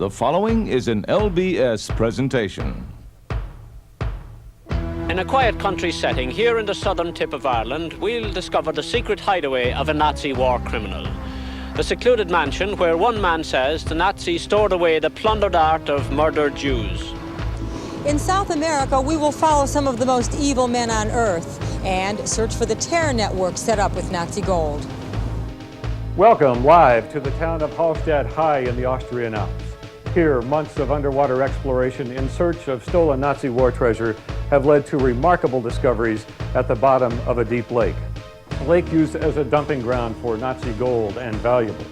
The following is an LBS presentation. In a quiet country setting here in the southern tip of Ireland, we'll discover the secret hideaway of a Nazi war criminal. The secluded mansion where one man says the Nazis stored away the plundered art of murdered Jews. In South America, we will follow some of the most evil men on earth and search for the terror network set up with Nazi gold. Welcome live to the town of Hallstatt high in the Austrian Alps. Here, months of underwater exploration in search of stolen Nazi war treasure have led to remarkable discoveries at the bottom of a deep lake. A lake used as a dumping ground for Nazi gold and valuables.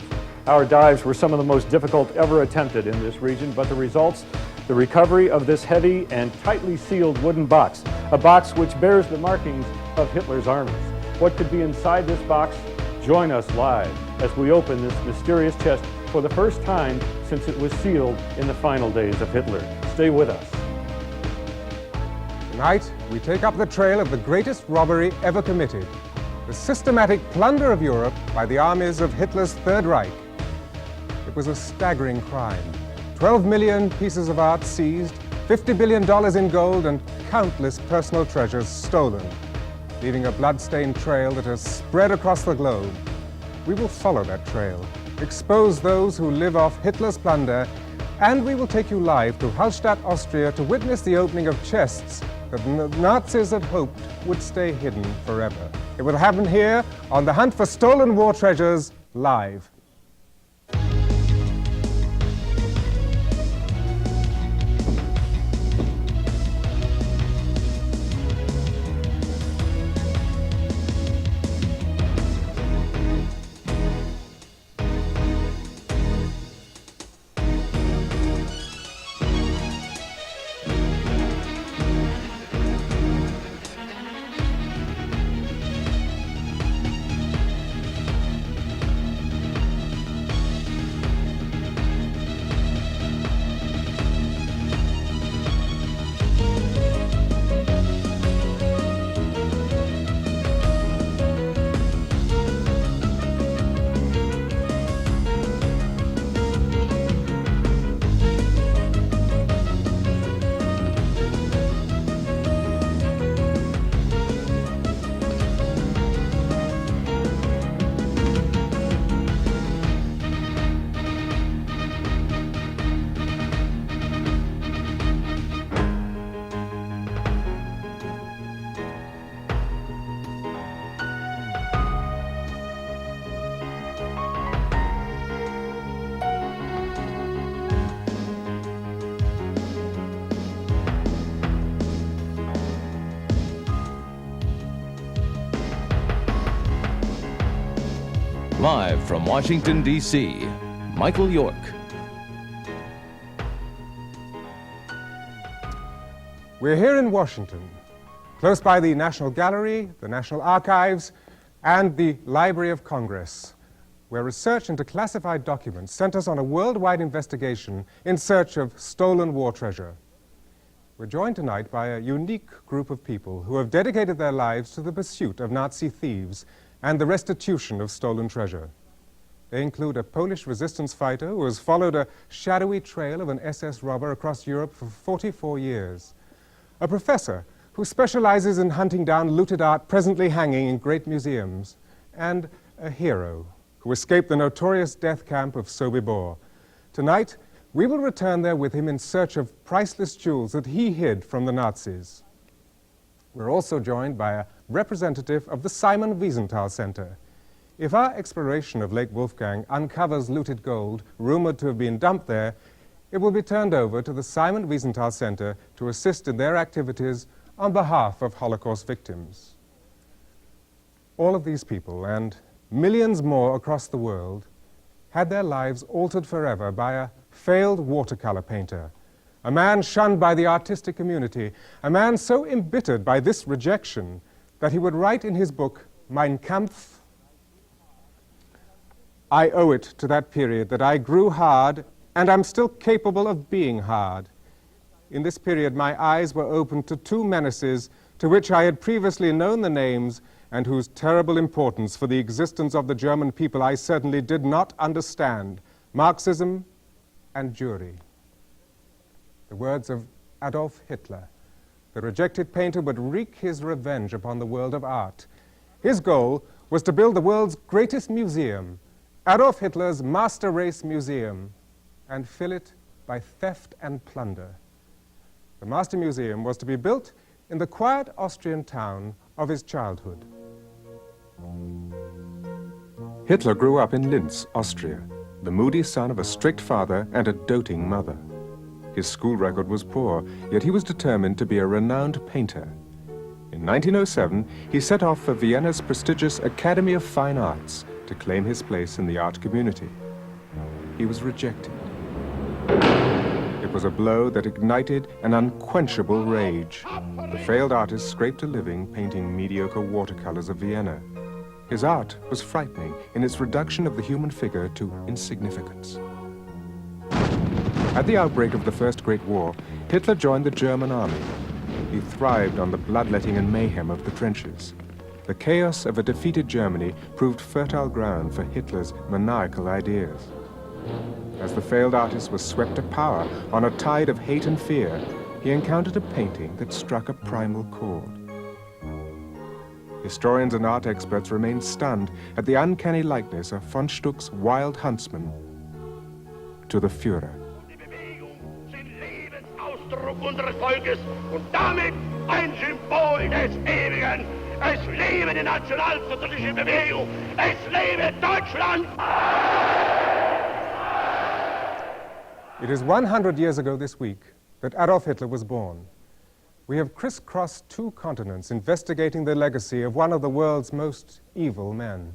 Our dives were some of the most difficult ever attempted in this region, but the results, the recovery of this heavy and tightly sealed wooden box, a box which bears the markings of Hitler's armies. What could be inside this box? Join us live as we open this mysterious chest for the first time since it was sealed in the final days of Hitler. Stay with us. Tonight, we take up the trail of the greatest robbery ever committed, the systematic plunder of Europe by the armies of Hitler's Third Reich. It was a staggering crime. 12 million pieces of art seized, $50 billion in gold, and countless personal treasures stolen, leaving a blood-stained trail that has spread across the globe. We will follow that trail, expose those who live off Hitler's plunder, and we will take you live to Hallstatt, Austria, to witness the opening of chests that the Nazis had hoped would stay hidden forever. It will happen here on The Hunt for Stolen War Treasures, live. Live from Washington, D.C., Michael York. We're here in Washington, close by the National Gallery, the National Archives, and the Library of Congress, where research into classified documents sent us on a worldwide investigation in search of stolen war treasure. We're joined tonight by a unique group of people who have dedicated their lives to the pursuit of Nazi thieves and the restitution of stolen treasure. They include a Polish resistance fighter who has followed a shadowy trail of an SS robber across Europe for 44 years, a professor who specializes in hunting down looted art presently hanging in great museums, and a hero who escaped the notorious death camp of Sobibor. Tonight, we will return there with him in search of priceless jewels that he hid from the Nazis. We're also joined by a representative of the Simon Wiesenthal Center. If our exploration of Lake Wolfgang uncovers looted gold rumored to have been dumped there, it will be turned over to the Simon Wiesenthal Center to assist in their activities on behalf of Holocaust victims. All of these people, and millions more across the world, had their lives altered forever by a failed watercolor painter, a man shunned by the artistic community, a man so embittered by this rejection that he would write in his book, Mein Kampf, I owe it to that period that I grew hard, and I'm still capable of being hard. In this period, my eyes were opened to two menaces to which I had previously known the names and whose terrible importance for the existence of the German people I certainly did not understand: Marxism and jury. The words of Adolf Hitler. The rejected painter would wreak his revenge upon the world of art. His goal was to build the world's greatest museum, Adolf Hitler's Master Race Museum, and fill it by theft and plunder. The Master Museum was to be built in the quiet Austrian town of his childhood. Hitler grew up in Linz, Austria, the moody son of a strict father and a doting mother. His school record was poor, yet he was determined to be a renowned painter. In 1907, he set off for Vienna's prestigious Academy of Fine Arts to claim his place in the art community. He was rejected. It was a blow that ignited an unquenchable rage. The failed artist scraped a living painting mediocre watercolors of Vienna. His art was frightening in its reduction of the human figure to insignificance. At the outbreak of the First Great War, Hitler joined the German army. He thrived on the bloodletting and mayhem of the trenches. The chaos of a defeated Germany proved fertile ground for Hitler's maniacal ideas. As the failed artist was swept to power on a tide of hate and fear, he encountered a painting that struck a primal chord. Historians and art experts remain stunned at the uncanny likeness of von Stuck's wild huntsman to the Führer. Ausdruck unseres Volkes und damit ein Symbol des Ewigen. Es lebe die nationalsozialistische Bewegung! Es lebe Deutschland! It is 100 years ago this week that Adolf Hitler was born. We have crisscrossed 2 continents investigating the legacy of one of the world's most evil men.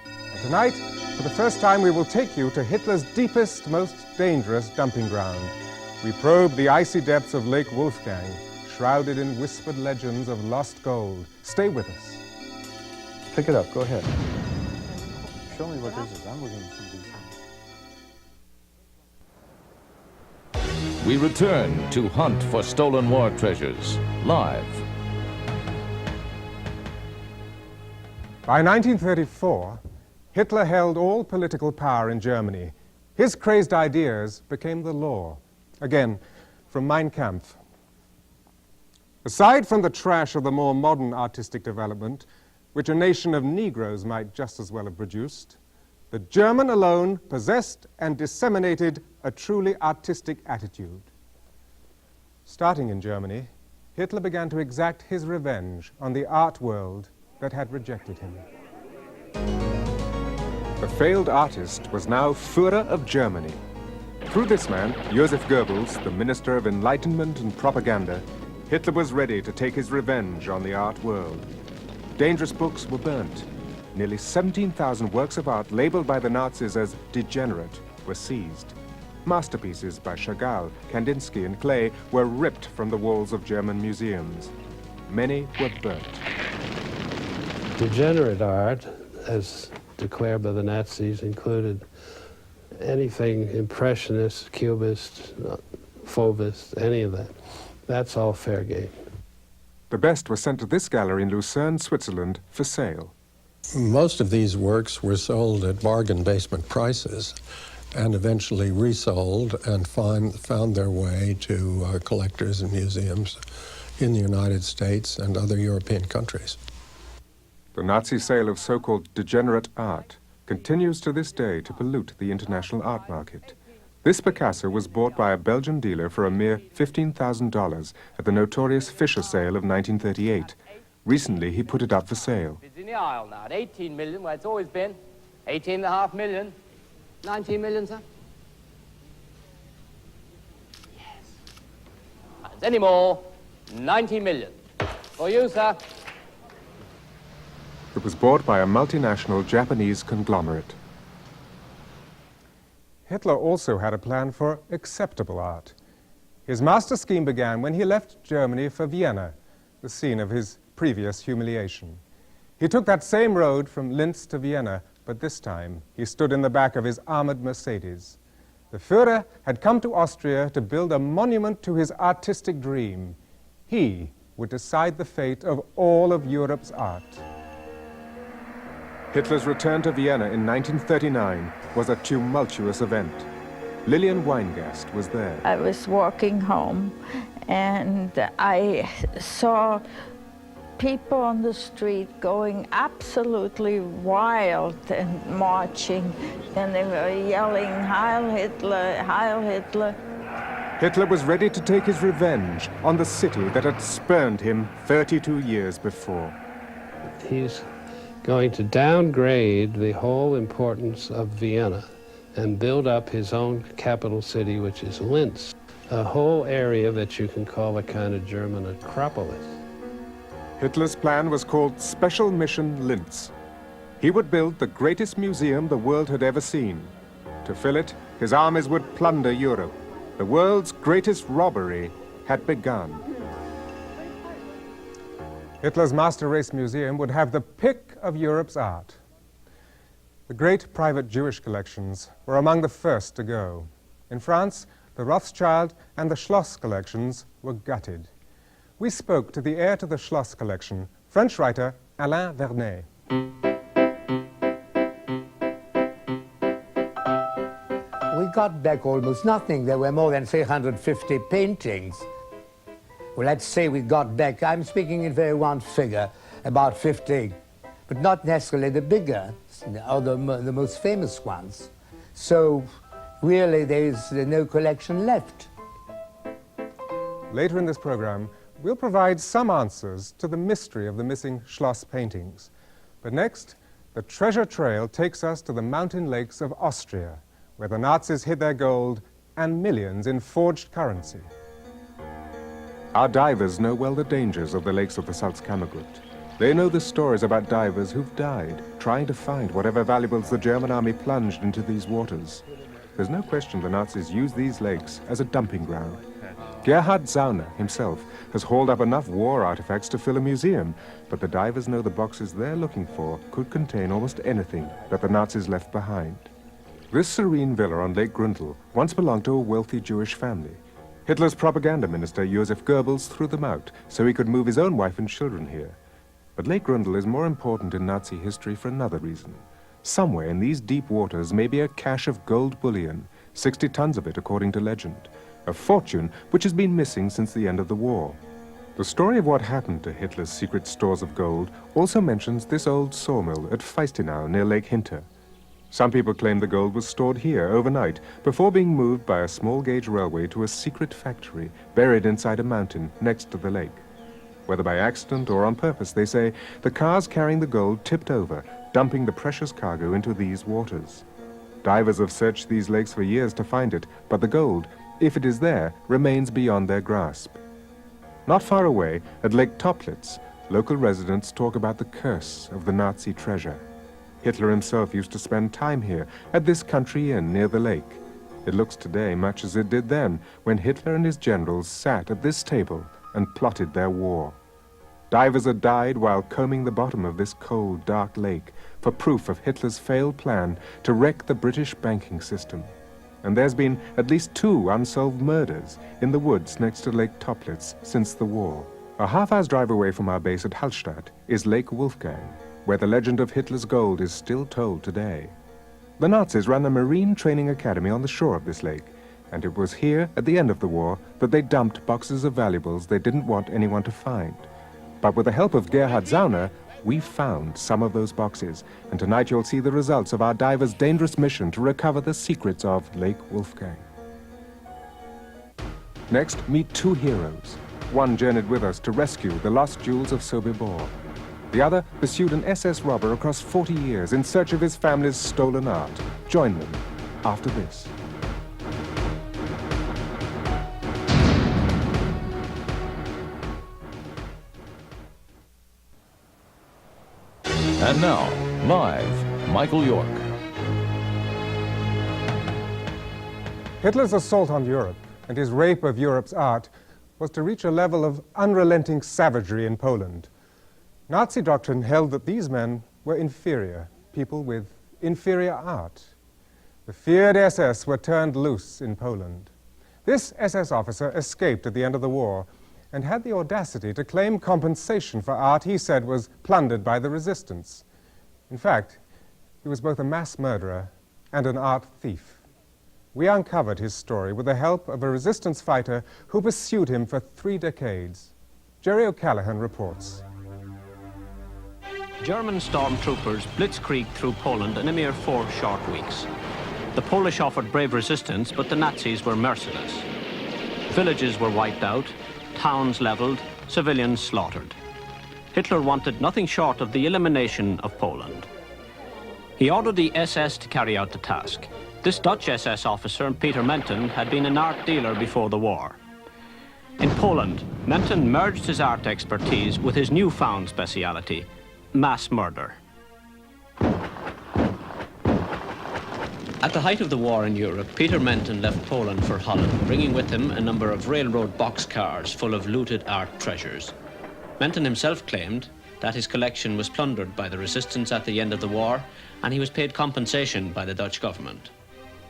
And tonight, for the first time, we will take you to Hitler's deepest, most dangerous dumping ground. We probe the icy depths of Lake Wolfgang, shrouded in whispered legends of lost gold. Stay with us. Pick it up. Go ahead. Show me what this is. I'm looking at some of these things. We return to Hunt for Stolen War Treasures, live. By 1934, Hitler held all political power in Germany. His crazed ideas became the law. Again, from Mein Kampf. Aside from the trash of the more modern artistic development, which a nation of Negroes might just as well have produced, the German alone possessed and disseminated a truly artistic attitude. Starting in Germany, Hitler began to exact his revenge on the art world that had rejected him. The failed artist was now Führer of Germany. Through this man, Joseph Goebbels, the Minister of Enlightenment and Propaganda, Hitler was ready to take his revenge on the art world. Dangerous books were burnt. Nearly 17,000 works of art labeled by the Nazis as degenerate were seized. Masterpieces by Chagall, Kandinsky, and Klee were ripped from the walls of German museums. Many were burnt. Degenerate art, as declared by the Nazis, included anything impressionist, cubist, fauvist, any of that. That's all fair game. The best was sent to this gallery in Lucerne, Switzerland, for sale. Most of these works were sold at bargain basement prices and eventually resold and found their way to collectors and museums in the United States and other European countries. The Nazi sale of so-called degenerate art continues to this day to pollute the international art market. This Picasso was bought by a Belgian dealer for a mere $15,000 at the notorious Fischer sale of 1938. Recently, he put it up for sale. It's in the aisle now at 18 million, where it's always been. 18.5 million. 19 million, sir? Yes. Any more? 90 million. For you, sir. It was bought by a multinational Japanese conglomerate. Hitler also had a plan for acceptable art. His master scheme began when he left Germany for Vienna, the scene of his previous humiliation. He took that same road from Linz to Vienna, but this time he stood in the back of his armored Mercedes. The Führer had come to Austria to build a monument to his artistic dream. He would decide the fate of all of Europe's art. Hitler's return to Vienna in 1939 was a tumultuous event. Lillian Weingast was there. I was walking home and I saw people on the street going absolutely wild and marching, and they were yelling, "Heil Hitler, Heil Hitler." Hitler was ready to take his revenge on the city that had spurned him 32 years before. He's going to downgrade the whole importance of Vienna and build up his own capital city, which is Linz, a whole area that you can call a kind of German Acropolis. Hitler's plan was called Special Mission Linz. He would build the greatest museum the world had ever seen. To fill it, his armies would plunder Europe. The world's greatest robbery had begun. Hitler's Master Race Museum would have the pick of Europe's art. The great private Jewish collections were among the first to go. In France, the Rothschild and the Schloss collections were gutted. We spoke to the heir to the Schloss collection, French writer Alain Vernet. We got back almost nothing. There were more than 350 paintings. Well, let's say we got back, I'm speaking in very round figure, about 50, but not necessarily the bigger, or the most famous ones. So really there's no collection left. Later in this program, we'll provide some answers to the mystery of the missing Schloss paintings. But next, the treasure trail takes us to the mountain lakes of Austria, where the Nazis hid their gold and millions in forged currency. Our divers know well the dangers of the lakes of the Salzkammergut. They know the stories about divers who've died trying to find whatever valuables the German army plunged into these waters. There's no question the Nazis used these lakes as a dumping ground. Gerhard Zauner himself has hauled up enough war artifacts to fill a museum, but the divers know the boxes they're looking for could contain almost anything that the Nazis left behind. This serene villa on Lake Gruntal once belonged to a wealthy Jewish family. Hitler's propaganda minister, Joseph Goebbels, threw them out so he could move his own wife and children here. But Lake Gruntal is more important in Nazi history for another reason. Somewhere in these deep waters may be a cache of gold bullion, 60 tons of it according to legend, a fortune which has been missing since the end of the war. The story of what happened to Hitler's secret stores of gold also mentions this old sawmill at Feistenau near Lake Hinter. Some people claim the gold was stored here overnight before being moved by a small-gauge railway to a secret factory buried inside a mountain next to the lake. Whether by accident or on purpose, they say, the cars carrying the gold tipped over, dumping the precious cargo into these waters. Divers have searched these lakes for years to find it, but the gold, if it is there, remains beyond their grasp. Not far away, at Lake Toplitz, local residents talk about the curse of the Nazi treasure. Hitler himself used to spend time here, at this country inn near the lake. It looks today much as it did then, when Hitler and his generals sat at this table and plotted their war. Divers had died while combing the bottom of this cold, dark lake for proof of Hitler's failed plan to wreck the British banking system. And there's been at least 2 unsolved murders in the woods next to Lake Toplitz since the war. A half-hour's drive away from our base at Hallstatt is Lake Wolfgang, where the legend of Hitler's gold is still told today. The Nazis ran a marine training academy on the shore of this lake, and it was here, at the end of the war, that they dumped boxes of valuables they didn't want anyone to find. But with the help of Gerhard Zauner, we found some of those boxes, and tonight you'll see the results of our divers' dangerous mission to recover the secrets of Lake Wolfgang. Next, meet 2 heroes. One journeyed with us to rescue the lost jewels of Sobibor. The other pursued an SS robber across 40 years in search of his family's stolen art. Join them after this. And now, live, Michael York. Hitler's assault on Europe and his rape of Europe's art was to reach a level of unrelenting savagery in Poland. Nazi doctrine held that these men were inferior, people with inferior art. The feared SS were turned loose in Poland. This SS officer escaped at the end of the war and had the audacity to claim compensation for art he said was plundered by the resistance. In fact, he was both a mass murderer and an art thief. we uncovered his story with the help of a resistance fighter who pursued him for 3 decades. Jerry O'Callaghan reports. German stormtroopers blitzkrieged through Poland in a mere 4 short weeks. The Polish offered brave resistance, but the Nazis were merciless. Villages were wiped out, towns leveled, civilians slaughtered. Hitler wanted nothing short of the elimination of Poland. He ordered the SS to carry out the task. This Dutch SS officer, Peter Menton, had been an art dealer before the war. In Poland, Menton merged his art expertise with his newfound speciality, mass murder. At the height of the war in Europe, Peter Menton left Poland for Holland, bringing with him a number of railroad boxcars full of looted art treasures. Menton himself claimed that his collection was plundered by the resistance at the end of the war, and he was paid compensation by the Dutch government.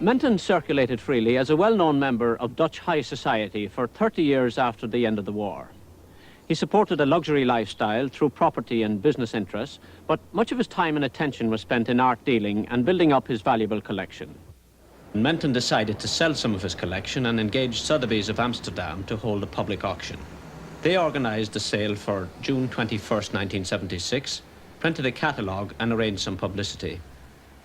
Menton circulated freely as a well-known member of Dutch high society for 30 years after the end of the war. He supported a luxury lifestyle through property and business interests, but much of his time and attention was spent in art dealing and building up his valuable collection. Menton decided to sell some of his collection and engaged Sotheby's of Amsterdam to hold a public auction. They organized the sale for June 21st, 1976, printed a catalogue and arranged some publicity.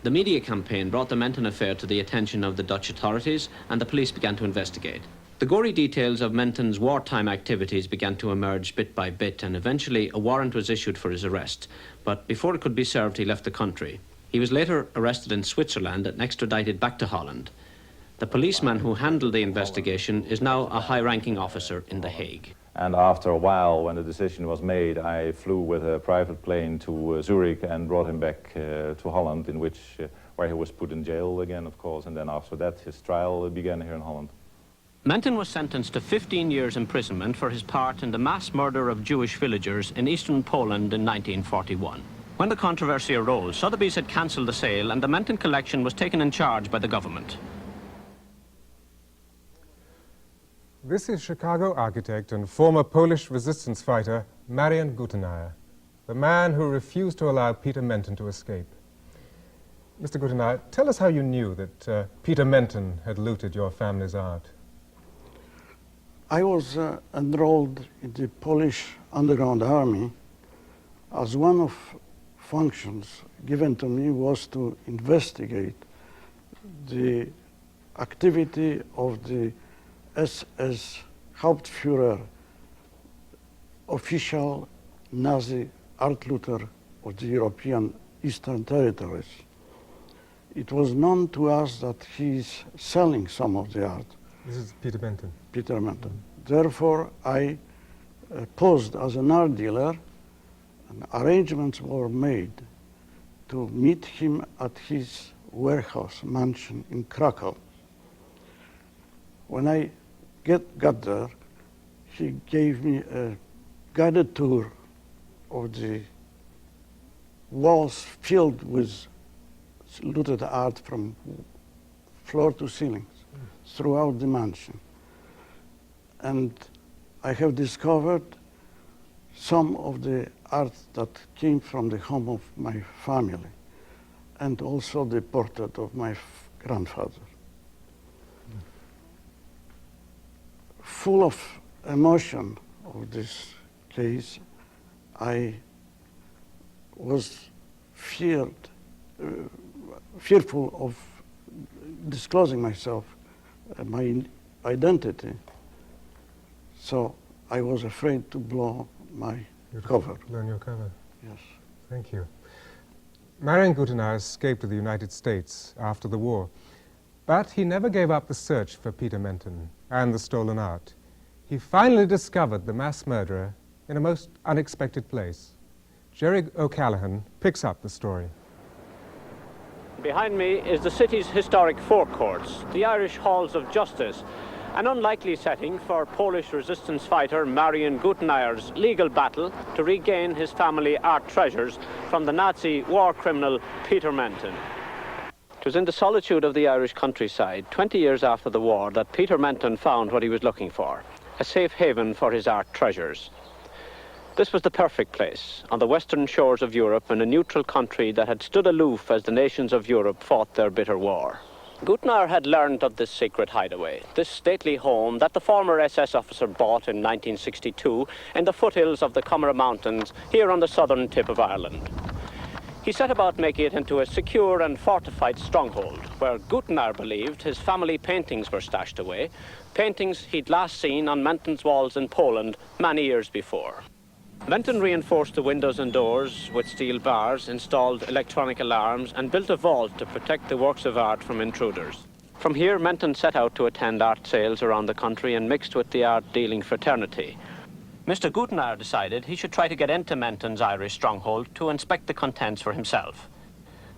The media campaign brought the Menton affair to the attention of the Dutch authorities, and the police began to investigate. The gory details of Menton's wartime activities began to emerge bit by bit, and eventually a warrant was issued for his arrest. But before it could be served, he left the country. He was later arrested in Switzerland and extradited back to Holland. The policeman who handled the investigation is now a high-ranking officer in The Hague. And after a while, when the decision was made, I flew with a private plane to Zurich and brought him back to Holland, where he was put in jail again, of course. And then after that, his trial began here in Holland. Menton was sentenced to 15 years imprisonment for his part in the mass murder of Jewish villagers in eastern Poland in 1941. When the controversy arose, Sotheby's had cancelled the sale and the Menton collection was taken in charge by the government. This is Chicago architect and former Polish resistance fighter Marian Gutenaar, the man who refused to allow Peter Menton to escape. Mr. Gutenaar, tell us how you knew that Peter Menton had looted your family's art. I was enrolled in the Polish underground army. As one of functions given to me was to investigate the activity of the SS Hauptführer, official Nazi art looter of the European Eastern Territories. It was known to us that he is selling some of the art. This is Peter Menton. Peter Menton. Therefore, I posed as an art dealer, and arrangements were made to meet him at his warehouse mansion in Krakow. When I got there, he gave me a guided tour of the walls filled with looted art from floor to ceilings throughout the mansion. And I have discovered some of the art that came from the home of my family, and also the portrait of my grandfather. Full of emotion of this case, I was fearful of disclosing myself, my identity. So I was afraid to blow my cover. Blow your cover. Yes. Thank you. Marian Gutenaar escaped to the United States after the war, but he never gave up the search for Peter Menton and the stolen art. He finally discovered the mass murderer in a most unexpected place. Jerry O'Callaghan picks up the story. Behind me is the city's historic forecourts, the Irish Halls of Justice, an unlikely setting for Polish resistance fighter Marian Gutenaar's legal battle to regain his family art treasures from the Nazi war criminal Peter Menton. It was in the solitude of the Irish countryside, 20 years after the war, that Peter Menton found what he was looking for, a safe haven for his art treasures. This was the perfect place, on the western shores of Europe, in a neutral country that had stood aloof as the nations of Europe fought their bitter war. Gutner had learned of this secret hideaway, this stately home that the former SS officer bought in 1962 in the foothills of the Comeragh Mountains here on the southern tip of Ireland. He set about making it into a secure and fortified stronghold where Gutner believed his family paintings were stashed away, paintings he'd last seen on Menton's walls in Poland many years before. Menton reinforced the windows and doors with steel bars, installed electronic alarms, and built a vault to protect the works of art from intruders. From here, Menton set out to attend art sales around the country and mixed with the art-dealing fraternity. Mr. Gutner decided he should try to get into Menton's Irish stronghold to inspect the contents for himself.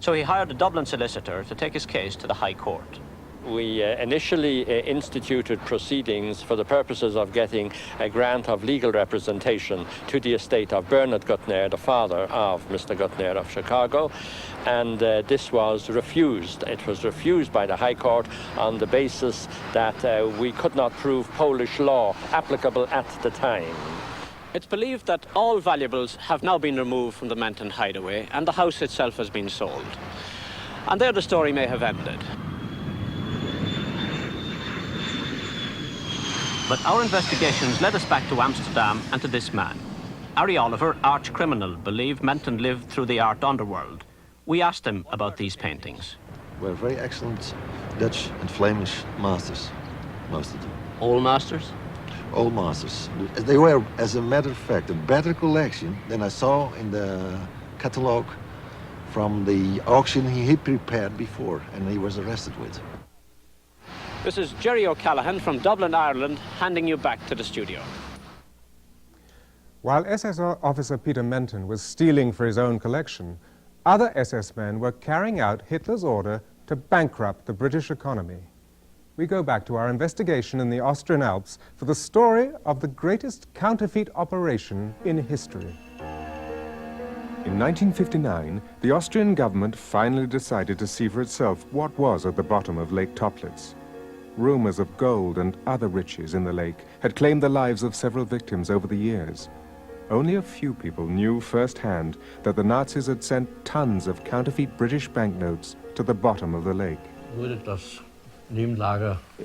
So he hired a Dublin solicitor to take his case to the High Court. We initially instituted proceedings for the purposes of getting a grant of legal representation to the estate of Bernard Gutner, the father of Mr. Gutner of Chicago, and this was refused. It was refused by the High Court on the basis that we could not prove Polish law applicable at the time. It's believed that all valuables have now been removed from the Menton hideaway and the house itself has been sold. And there the story may have ended. But our investigations led us back to Amsterdam and to this man. Harry Oliver, arch-criminal, believed Menton lived through the art underworld. We asked him about these paintings. Were very excellent Dutch and Flemish masters, most of them. All masters? All masters. They were, as a matter of fact, a better collection than I saw in the catalogue from the auction he prepared before and he was arrested with. This is Jerry O'Callaghan from Dublin, Ireland, handing you back to the studio. While SS officer Peter Menton was stealing for his own collection, other SS men were carrying out Hitler's order to bankrupt the British economy. We go back to our investigation in the Austrian Alps for the story of the greatest counterfeit operation in history. In 1959, the Austrian government finally decided to see for itself what was at the bottom of Lake Toplitz. Rumors of gold and other riches in the lake had claimed the lives of several victims over the years. Only a few people knew firsthand that the Nazis had sent tons of counterfeit British banknotes to the bottom of the lake.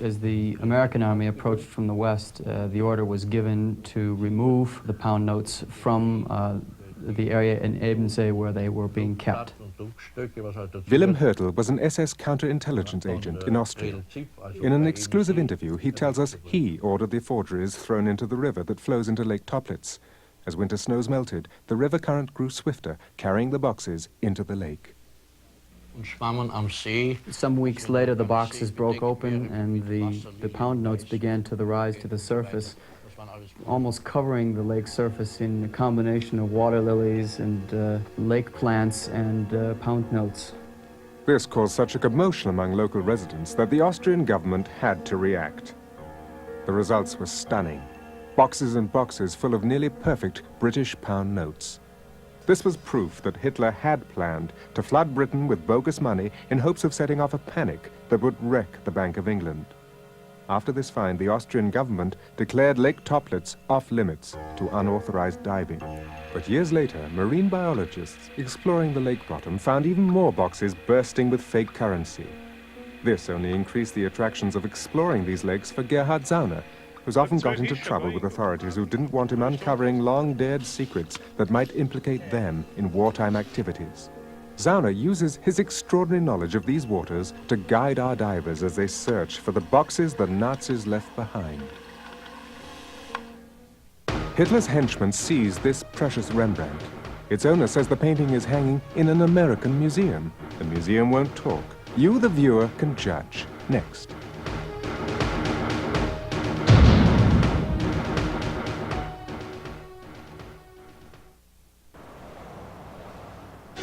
As the American army approached from the west, the order was given to remove the pound notes from the area in Ebensee where they were being kept. Wilhelm Hertel was an SS counterintelligence agent in Austria. In an exclusive interview, he tells us he ordered the forgeries thrown into the river that flows into Lake Toplitz. As winter snows melted, the river current grew swifter, carrying the boxes into the lake. Some weeks later, the boxes broke open and the pound notes began to rise to the surface, almost covering the lake surface in a combination of water lilies and lake plants and pound notes. This caused such a commotion among local residents that the Austrian government had to react. The results were stunning. Boxes and boxes full of nearly perfect British pound notes. This was proof that Hitler had planned to flood Britain with bogus money in hopes of setting off a panic that would wreck the Bank of England. After this find, the Austrian government declared Lake Toplitz off-limits to unauthorized diving. But years later, marine biologists exploring the lake bottom found even more boxes bursting with fake currency. This only increased the attractions of exploring these lakes for Gerhard Zauner, who's often got into trouble with authorities who didn't want him uncovering long-dared secrets that might implicate them in wartime activities. Zauner uses his extraordinary knowledge of these waters to guide our divers as they search for the boxes the Nazis left behind. Hitler's henchmen seized this precious Rembrandt. Its owner says the painting is hanging in an American museum. The museum won't talk. You, the viewer, can judge. Next.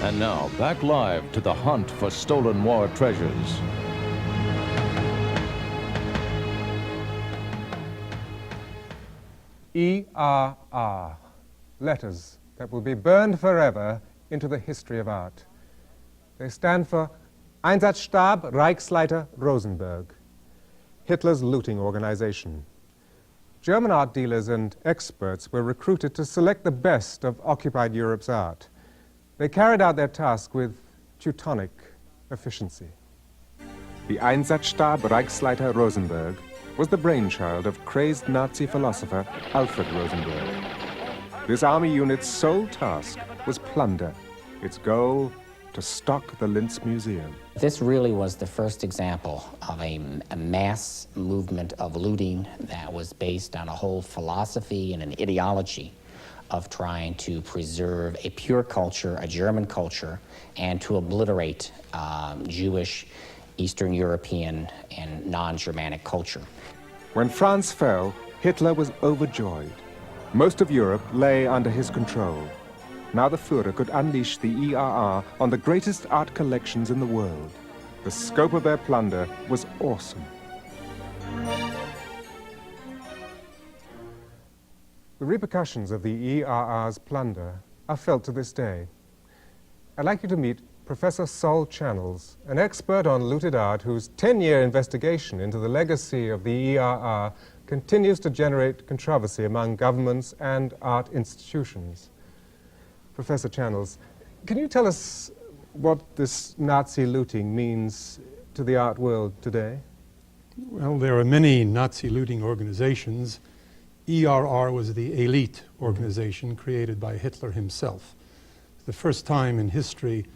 And now, back live to the hunt for stolen war treasures. ERR, letters that will be burned forever into the history of art. They stand for Einsatzstab Reichsleiter Rosenberg, Hitler's looting organization. German art dealers and experts were recruited to select the best of occupied Europe's art. They carried out their task with Teutonic efficiency. The Einsatzstab Reichsleiter Rosenberg was the brainchild of crazed Nazi philosopher Alfred Rosenberg. This army unit's sole task was plunder. Its goal, to stock the Linz Museum. This really was the first example of a mass movement of looting that was based on a whole philosophy and an ideology of trying to preserve a pure culture, a German culture, and to obliterate Jewish, Eastern European, and non-Germanic culture. When France fell, Hitler was overjoyed. Most of Europe lay under his control. Now the Führer could unleash the ERR on the greatest art collections in the world. The scope of their plunder was awesome. The repercussions of the ERR's plunder are felt to this day. I'd like you to meet Professor Sol Channels, an expert on looted art whose 10-year investigation into the legacy of the ERR continues to generate controversy among governments and art institutions. Professor Channels, can you tell us what this Nazi looting means to the art world today? Well, there are many Nazi looting organizations. ERR was the elite organization created by Hitler himself. The first time in history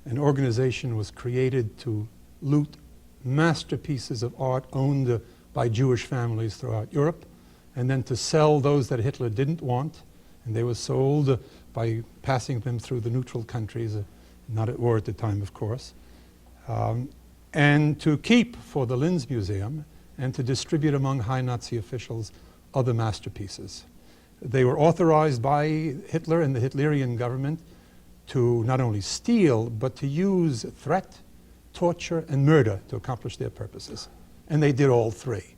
an organization was created to loot masterpieces of art owned by Jewish families throughout Europe, and then to sell those that Hitler didn't want, and they were sold by passing them through the neutral countries, not at war at the time, of course, and to keep for the Linz Museum and to distribute among high Nazi officials other masterpieces. They were authorized by Hitler and the Hitlerian government to not only steal, but to use threat, torture, and murder to accomplish their purposes. And they did all three.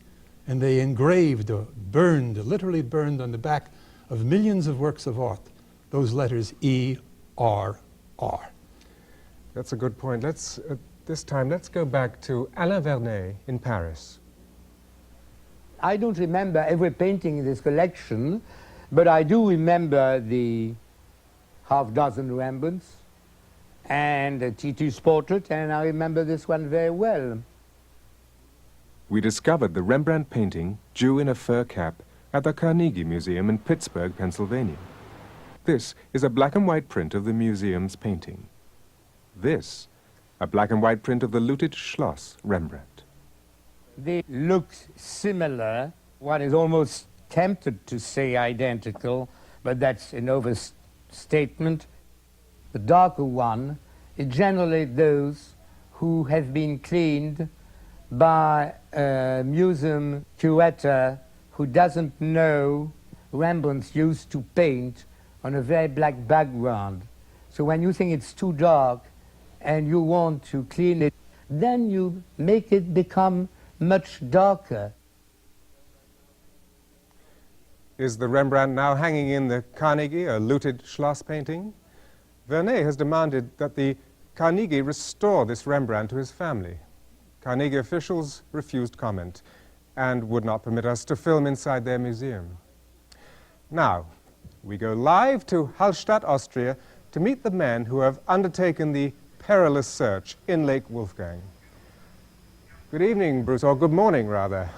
And they engraved or burned, literally burned on the back of millions of works of art, those letters ERR. That's a good point. This time, let's go back to Alain Vernet in Paris. I don't remember every painting in this collection, but I do remember the half-dozen Rembrandts and Titus' portrait, and I remember this one very well. We discovered the Rembrandt painting, Jew in a Fur Cap, at the Carnegie Museum in Pittsburgh, Pennsylvania. This is a black and white print of the museum's painting. This, a black and white print of the looted Schloss Rembrandt. They look similar. One is almost tempted to say identical, but that's an overstatement. The darker one is generally those who have been cleaned by a museum curator who doesn't know Rembrandt used to paint on a very black background. So when you think it's too dark and you want to clean it, then you make it become much darker. Is the Rembrandt now hanging in the Carnegie, a looted Schloss painting? Vernet has demanded that the Carnegie restore this Rembrandt to his family. Carnegie officials refused comment and would not permit us to film inside their museum. Now, we go live to Hallstatt, Austria, to meet the men who have undertaken the perilous search in Lake Wolfgang. Good evening, Bruce, or good morning, rather.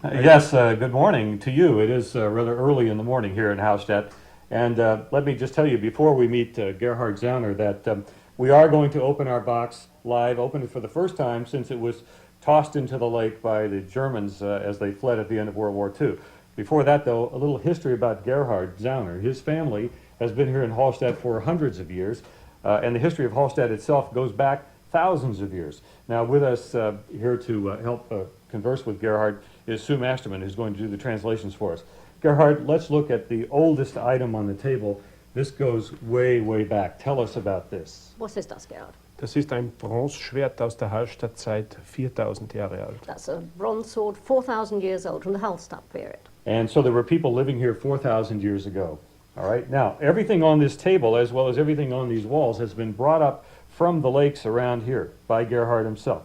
Yes, good morning to you. It is rather early in the morning here in Hallstatt. And let me just tell you, before we meet Gerhard Zauner, that we are going to open our box live, open it for the first time since it was tossed into the lake by the Germans as they fled at the end of World War II. Before that, though, a little history about Gerhard Zauner. His family has been here in Hallstatt for hundreds of years, and the history of Hallstatt itself goes back thousands of years. Now, with us here to help converse with Gerhard is Sue Masterman, who's going to do the translations for us. Gerhard, let's look at the oldest item on the table. This goes way, way back. Tell us about this. Was ist das, Gerhard? Das ist ein Bronzeschwert aus der Hallstattzeit, 4000 Jahre alt. That's a bronze sword, 4,000 years old, from the Hallstatt period. And so there were people living here 4,000 years ago. All right. Now, everything on this table, as well as everything on these walls, has been brought up from the lakes around here by Gerhard himself.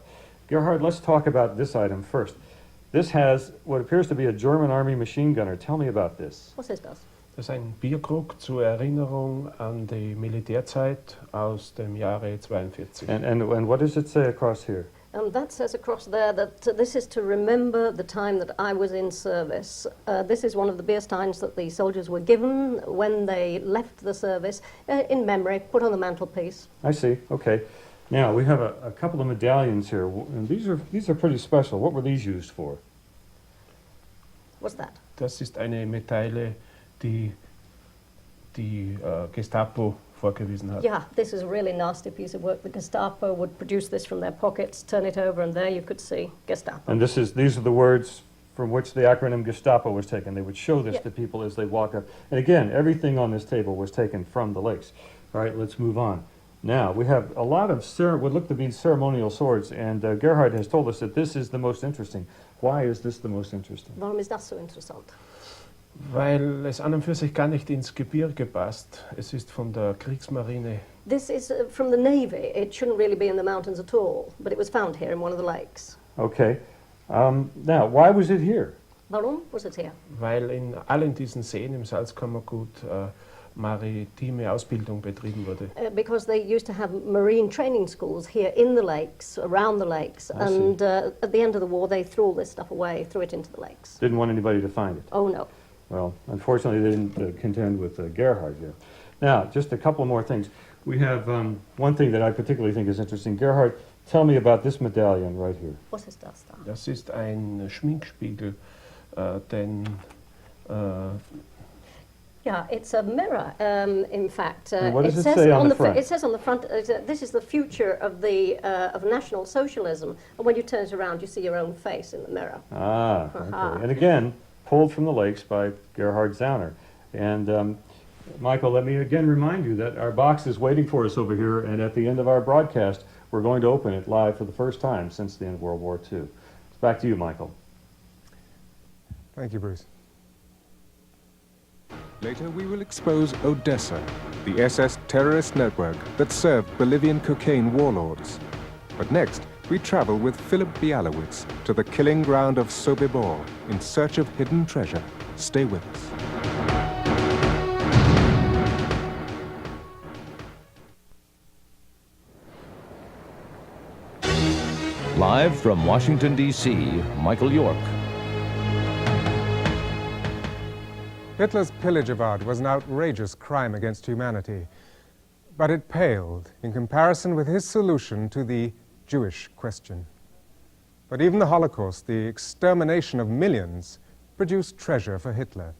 Gerhard, let's talk about this item first. This has what appears to be a German army machine gunner. Tell me about this. Was ist das? Das ist ein Bierkrug zur Erinnerung an die Militärzeit aus dem Jahre 42. And what does it say across here? That says across there that this is to remember the time that I was in service. This is one of the beer steins that the soldiers were given when they left the service, in memory, put on the mantelpiece. I see. Okay. Now we have a couple of medallions here, and these are pretty special. What were these used for? What's that? Das ist eine Medaille, die die Gestapo vorgewiesen hat. Yeah, this is a really nasty piece of work. The Gestapo would produce this from their pockets, turn it over, and there you could see Gestapo. And these are the words from which the acronym Gestapo was taken. They would show this to people as they walk up. And again, everything on this table was taken from the lakes. All right, let's move on. Now, we have a lot of what look to be ceremonial swords, and Gerhard has told us that this is the most interesting. Why is this the most interesting? Warum ist das so interessant? Weil es an und für sich gar nicht ins Gebirge passt. Es ist von der Kriegsmarine. This is from the Navy. It shouldn't really be in the mountains at all, but it was found here in one of the lakes. Okay. Now, why was it here? Warum was it here? Weil in allen diesen Seen im Salzkammergut maritime Ausbildung betrieben wurde. Because they used to have marine training schools here in the lakes, around the lakes, and at the end of the war they threw all this stuff away, threw it into the lakes. Didn't want anybody to find it. Oh no. Well, unfortunately they didn't contend with Gerhard here. Now, just a couple more things. We have one thing that I particularly think is interesting. Gerhard, tell me about this medallion right here. Was ist das da? Das ist ein Schminkspiegel, Yeah, it's a mirror, in fact. What does it say on the front? It says on the front, this is the future of of National Socialism. And when you turn it around, you see your own face in the mirror. Ah, okay. And again, pulled from the lakes by Gerhard Zauner. And Michael, let me again remind you that our box is waiting for us over here, and at the end of our broadcast, we're going to open it live for the first time since the end of World War II. It's back to you, Michael. Thank you, Bruce. Later, we will expose Odessa, the SS terrorist network that served Bolivian cocaine warlords. But next, we travel with Philip Bialowitz to the killing ground of Sobibor in search of hidden treasure. Stay with us. Live from Washington, D.C., Michael York. Hitler's pillage of art was an outrageous crime against humanity, but it paled in comparison with his solution to the Jewish question. But even the Holocaust, the extermination of millions, produced treasure for Hitler.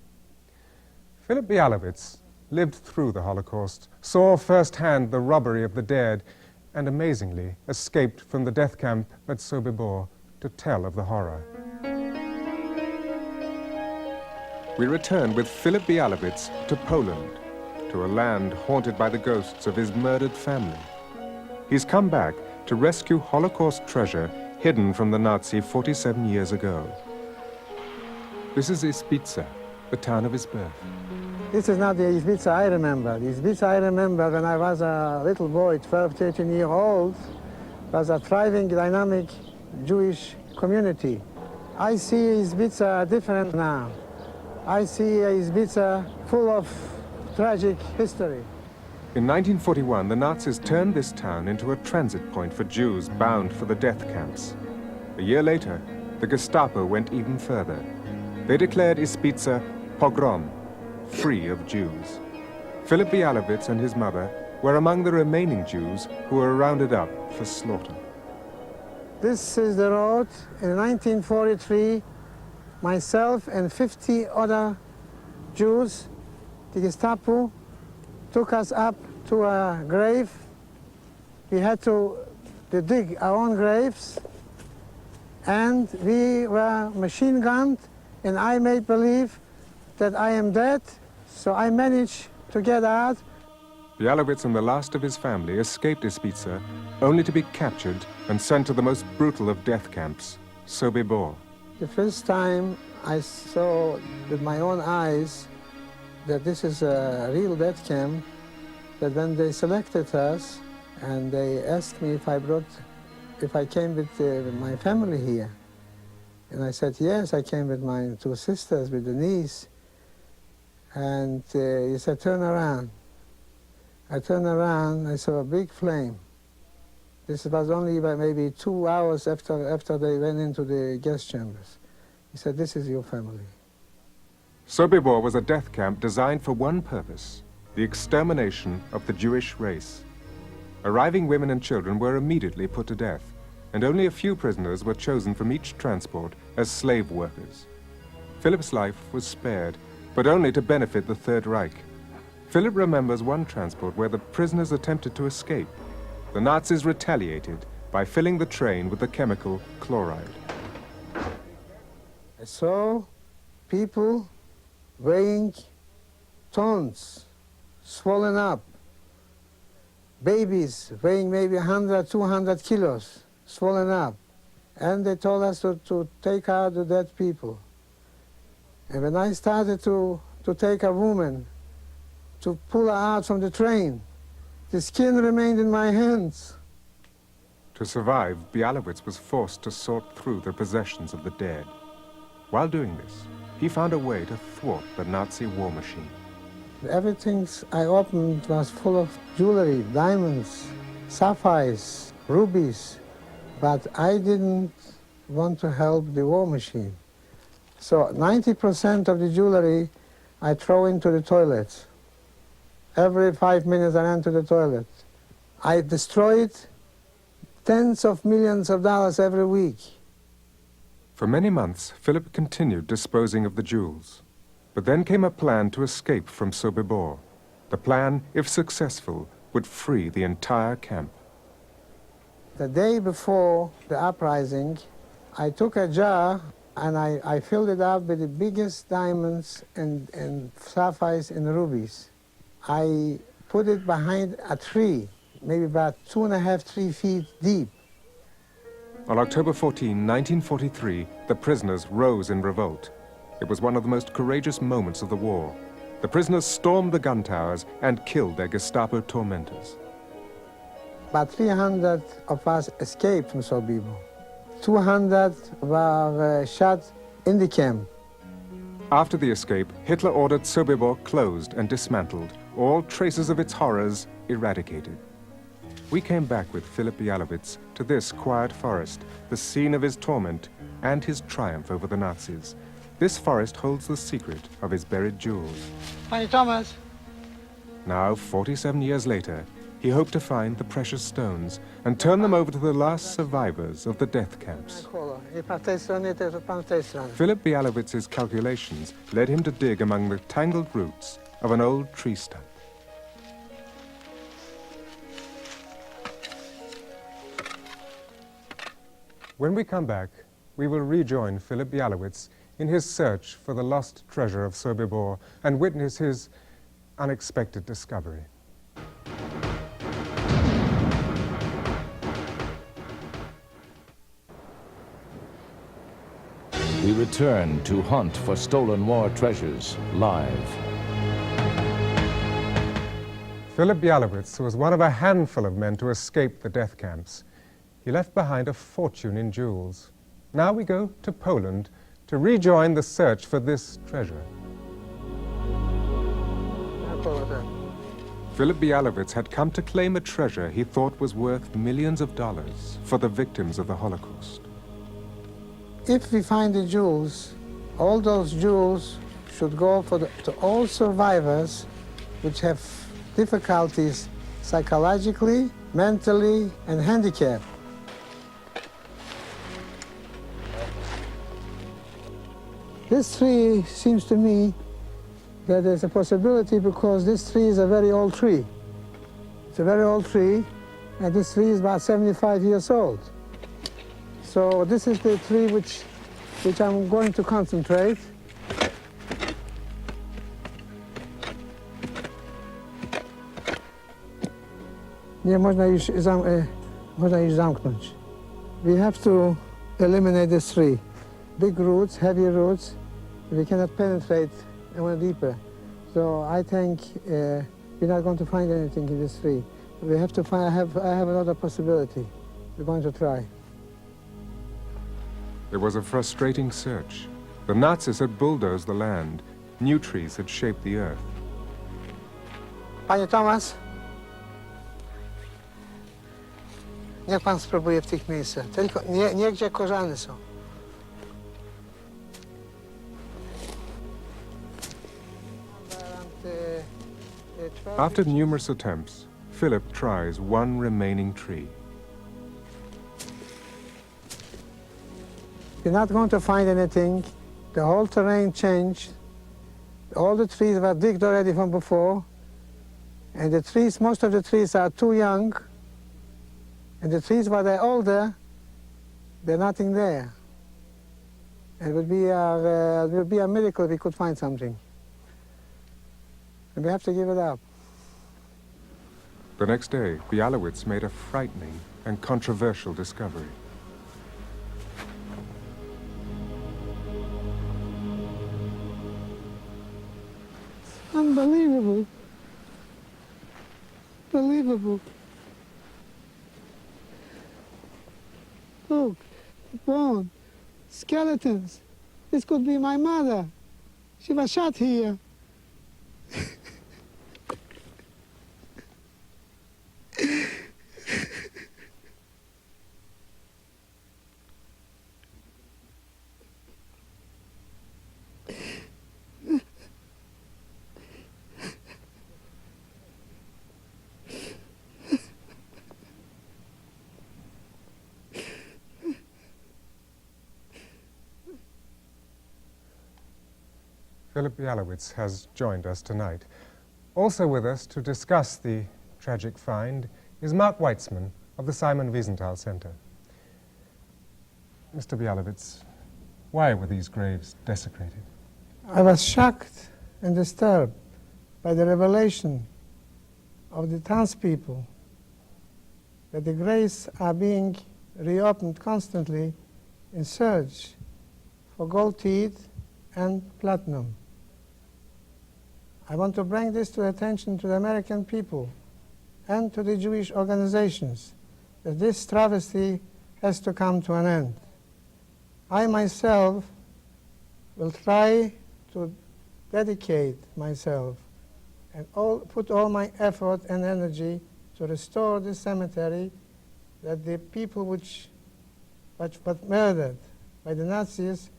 Philip Bialowitz lived through the Holocaust, saw firsthand the robbery of the dead, and amazingly escaped from the death camp at Sobibor to tell of the horror. We return with Philip Bialowitz to Poland, to a land haunted by the ghosts of his murdered family. He's come back to rescue Holocaust treasure hidden from the Nazi 47 years ago. This is Ispica, the town of his birth. This is not the Ispica I remember. The Ispica I remember when I was a little boy, 12, 13 years old, was a thriving, dynamic Jewish community. I see Ispica different now. I see Ispica full of tragic history. In 1941, the Nazis turned this town into a transit point for Jews bound for the death camps. A year later, the Gestapo went even further. They declared Ispica pogrom, free of Jews. Philip Bialowitz and his mother were among the remaining Jews who were rounded up for slaughter. This is the road. In 1943, myself and 50 other Jews, the Gestapo took us up to a grave. We had to dig our own graves, and we were machine gunned, and I made believe that I am dead, so I managed to get out. Bialowitz and the last of his family escaped Ispica, only to be captured and sent to the most brutal of death camps, Sobibor. The first time I saw with my own eyes that this is a real death camp, that when they selected us and they asked me if I came with my family here, and I said yes, I came with my two sisters, with the niece, and he said turn around. I turned around, I saw a big flame This was only by maybe 2 hours after they went into the gas chambers. He said, this is your family. Sobibor was a death camp designed for one purpose, the extermination of the Jewish race. Arriving women and children were immediately put to death, and only a few prisoners were chosen from each transport as slave workers. Philip's life was spared, but only to benefit the Third Reich. Philip remembers one transport where the prisoners attempted to escape. The Nazis retaliated by filling the train with the chemical chloride. I saw people weighing tons, swollen up. Babies weighing maybe 100, 200 kilos, swollen up. And they told us to take out the dead people. And when I started to take a woman, to pull her out from the train, the skin remained in my hands. To survive, Bialowitz was forced to sort through the possessions of the dead. While doing this, he found a way to thwart the Nazi war machine. Everything I opened was full of jewelry, diamonds, sapphires, rubies, but I didn't want to help the war machine. So 90% of the jewelry I throw into the toilet. Every 5 minutes I ran to the toilet. I destroyed tens of millions of dollars every week. For many months, Philip continued disposing of the jewels. But then came a plan to escape from Sobibor. The plan, if successful, would free the entire camp. The day before the uprising, I took a jar and I filled it up with the biggest diamonds and sapphires and rubies. I put it behind a tree, maybe about 2.5, 3 feet deep. On October 14, 1943, the prisoners rose in revolt. It was one of the most courageous moments of the war. The prisoners stormed the gun towers and killed their Gestapo tormentors. About 300 of us escaped from Sobibor. 200 were shot in the camp. After the escape, Hitler ordered Sobibor closed and dismantled, all traces of its horrors eradicated. We came back with Philip Bialowitz to this quiet forest, the scene of his torment and his triumph over the Nazis. This forest holds the secret of his buried jewels. Hi, Thomas. Now, 47 years later, he hoped to find the precious stones and turn them over to the last survivors of the death camps. Philip Bialowitz's calculations led him to dig among the tangled roots of an old tree stump. When we come back, we will rejoin Philip Bialowitz in his search for the lost treasure of Sobibor and witness his unexpected discovery. We return to hunt for stolen war treasures live. Philip Bialowitz was one of a handful of men to escape the death camps. He left behind a fortune in jewels. Now we go to Poland to rejoin the search for this treasure. Philip Bialowitz had come to claim a treasure he thought was worth millions of dollars for the victims of the Holocaust. If we find the jewels, all those jewels should go to all survivors which have difficulties psychologically, mentally, and handicapped. This tree seems to me that there's a possibility because this tree is a very old tree. It's a very old tree, and this tree is about 75 years old. So this is the tree which I'm going to concentrate. Nie można już zamknąć. We have to eliminate this tree. Big roots, heavy roots, we cannot penetrate anyone deeper. So I think we're not going to find anything in this tree. We have to find, I have another possibility. We're going to try. It was a frustrating search. The Nazis had bulldozed the land. New trees had shaped the earth. Panie Thomas, Niech pan spróbuje w tych miejscach. Tylko nie gdzie korzany są. After numerous attempts, Philip tries one remaining tree. You're not going to find anything. The whole terrain changed. All the trees were digged already from before. And the trees, most of the trees are too young. And the trees, while they're older, there's nothing there. It would be a miracle if we could find something. And we have to give it up. The next day, Bialowitz made a frightening and controversial discovery. Unbelievable. Unbelievable. Look, bone, skeletons. This could be my mother. She was shot here. Philip Bialowitz has joined us tonight. Also with us to discuss the tragic find is Mark Weitzman of the Simon Wiesenthal Center. Mr. Bialowitz, why were these graves desecrated? I was shocked and disturbed by the revelation of the townspeople that the graves are being reopened constantly in search for gold teeth and platinum. I want to bring this to attention to the American people and to the Jewish organizations that this travesty has to come to an end. I myself will try to dedicate myself and put all my effort and energy to restore this cemetery that the people which were murdered by the Nazis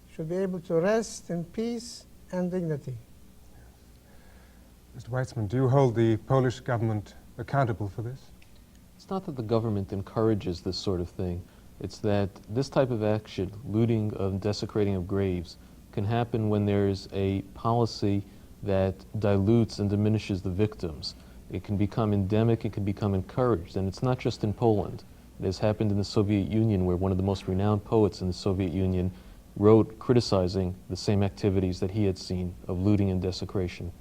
should be able to rest in peace and dignity. Mr. Weitzman, do you hold the Polish government accountable for this? It's not that the government encourages this sort of thing. It's that this type of action, looting and desecrating of graves, can happen when there's a policy that dilutes and diminishes the victims. It can become endemic, it can become encouraged, and it's not just in Poland. It has happened in the Soviet Union, where one of the most renowned poets in the Soviet Union wrote criticizing the same activities that he had seen of looting and desecration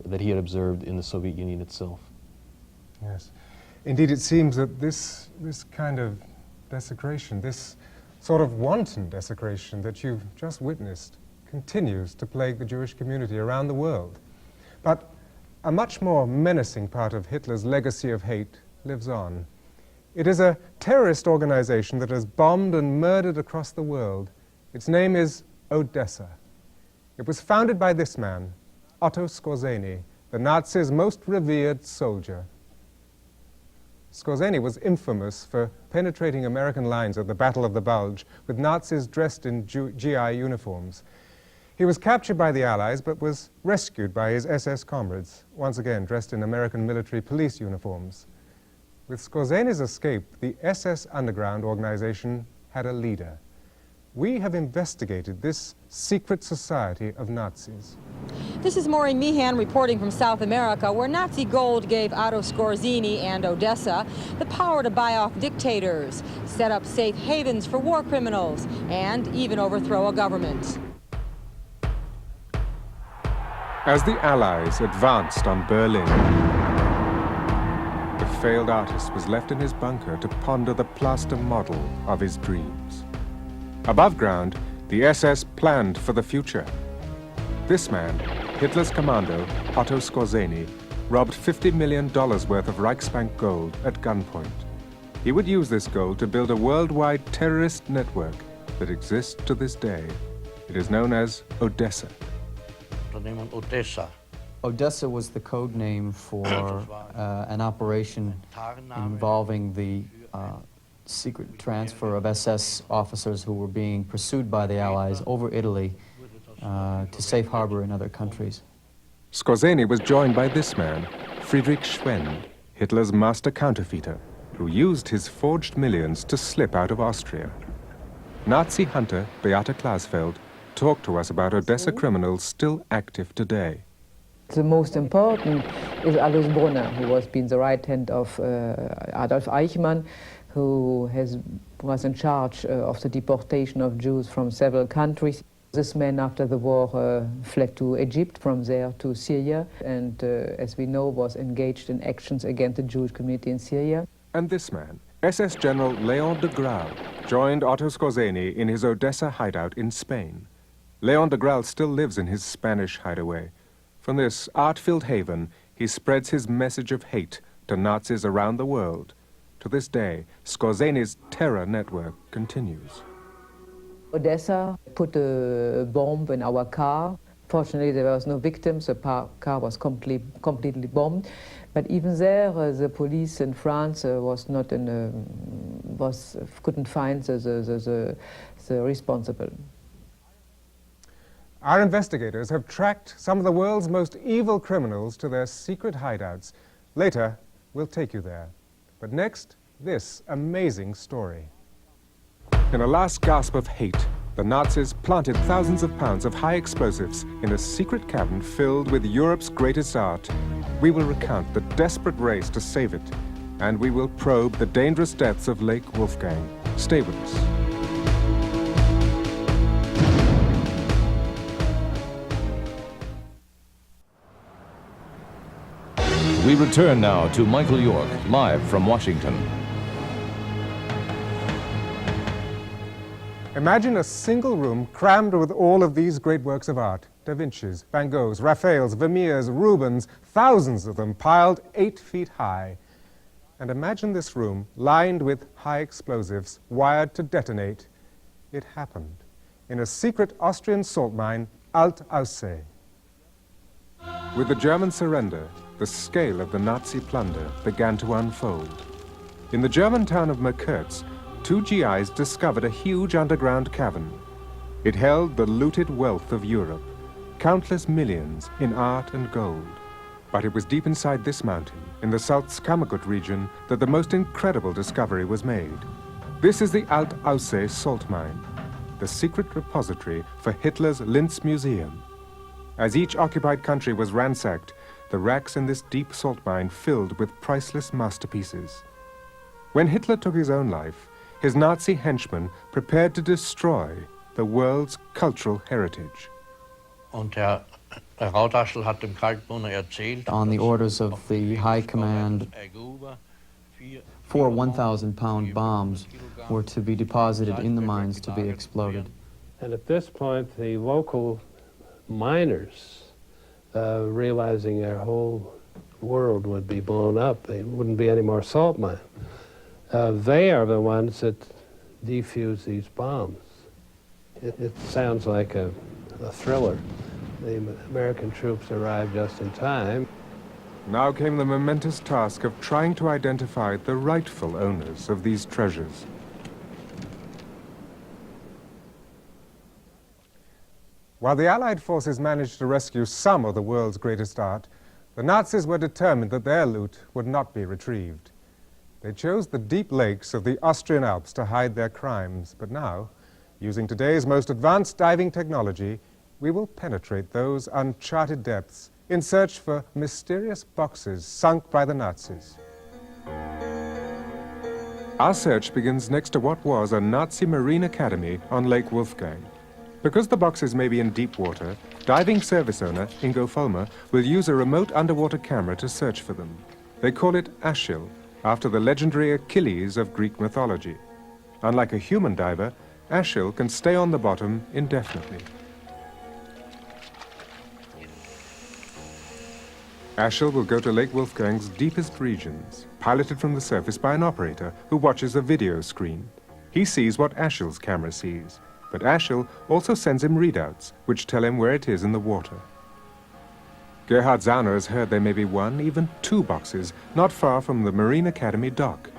that he had observed in the Soviet Union itself. Yes. Indeed, it seems that this kind of desecration, this sort of wanton desecration that you've just witnessed, continues to plague the Jewish community around the world. But a much more menacing part of Hitler's legacy of hate lives on. It is a terrorist organization that has bombed and murdered across the world. Its name is Odessa. It was founded by this man, Otto Skorzeny, the Nazis' most revered soldier. Skorzeny was infamous for penetrating American lines at the Battle of the Bulge with Nazis dressed in GI uniforms. He was captured by the Allies but was rescued by his SS comrades, once again dressed in American military police uniforms. With Skorzeny's escape, the SS underground organization had a leader. We have investigated this secret society of Nazis. This is Maureen Meehan reporting from South America, where Nazi gold gave Otto Skorzeny and Odessa the power to buy off dictators, set up safe havens for war criminals, and even overthrow a government. As the Allies advanced on Berlin, the failed artist was left in his bunker to ponder the plaster model of his dreams. Above ground, the SS planned for the future. This man, Hitler's commando, Otto Skorzeny, robbed $50 million worth of Reichsbank gold at gunpoint. He would use this gold to build a worldwide terrorist network that exists to this day. It is known as Odessa. The name of Odessa. Odessa was the code name for an operation involving the secret transfer of SS officers who were being pursued by the Allies over Italy to safe harbor in other countries. Skorzeny was joined by this man, Friedrich Schwenn, Hitler's master counterfeiter, who used his forged millions to slip out of Austria. Nazi hunter Beate Klasfeld talked to us about Odessa criminals still active today. The most important is Alois Brunner, who was been the right hand of Adolf Eichmann, who was in charge of the deportation of Jews from several countries. This man, after the war, fled to Egypt, from there to Syria, and as we know, was engaged in actions against the Jewish community in Syria. And this man, SS General Léon de Graal, joined Otto Skorzeny in his Odessa hideout in Spain. Léon de Graal still lives in his Spanish hideaway. From this art-filled haven, he spreads his message of hate to Nazis around the world. To this day, Skorzeny's terror network continues. Odessa put a bomb in our car. Fortunately, there was no victims. The car was completely bombed. But even there, the police in France couldn't find the responsible. Our investigators have tracked some of the world's most evil criminals to their secret hideouts. Later, we'll take you there. But next, this amazing story. In a last gasp of hate, the Nazis planted thousands of pounds of high explosives in a secret cavern filled with Europe's greatest art. We will recount the desperate race to save it, and we will probe the dangerous depths of Lake Wolfgang. Stay with us. We return now to Michael York, live from Washington. Imagine a single room crammed with all of these great works of art. Da Vinci's, Van Gogh's, Raphael's, Vermeer's, Rubens, thousands of them piled 8 feet high. And imagine this room lined with high explosives wired to detonate. It happened in a secret Austrian salt mine, Alt-Aussee. With the German surrender, the scale of the Nazi plunder began to unfold. In the German town of Merkürz, 2 GIs discovered a huge underground cavern. It held the looted wealth of Europe, countless millions in art and gold. But it was deep inside this mountain, in the Salzkammergut region, that the most incredible discovery was made. This is the Alt-Aussee salt mine, the secret repository for Hitler's Linz Museum. As each occupied country was ransacked, the racks in this deep salt mine filled with priceless masterpieces. When Hitler took his own life, his Nazi henchmen prepared to destroy the world's cultural heritage. On the orders of the High Command, 4 1,000-pound bombs were to be deposited in the mines to be exploded. And at this point, the local miners, realizing their whole world would be blown up, there wouldn't be any more salt mine. They are the ones that defuse these bombs. It sounds like a thriller. The American troops arrived just in time. Now came the momentous task of trying to identify the rightful owners of these treasures. While the Allied forces managed to rescue some of the world's greatest art, the Nazis were determined that their loot would not be retrieved. They chose the deep lakes of the Austrian Alps to hide their crimes, but now, using today's most advanced diving technology, we will penetrate those uncharted depths in search for mysterious boxes sunk by the Nazis. Our search begins next to what was a Nazi Marine Academy on Lake Wolfgang. Because the boxes may be in deep water, diving service owner Ingo Vollmer will use a remote underwater camera to search for them. They call it Aschil, after the legendary Achilles of Greek mythology. Unlike a human diver, Aschil can stay on the bottom indefinitely. Aschil will go to Lake Wolfgang's deepest regions, piloted from the surface by an operator who watches a video screen. He sees what Aschil's camera sees, but Aschil also sends him readouts, which tell him where it is in the water. Gerhard Zauner has heard there may be 1, even 2 boxes not far from the Marine Academy dock.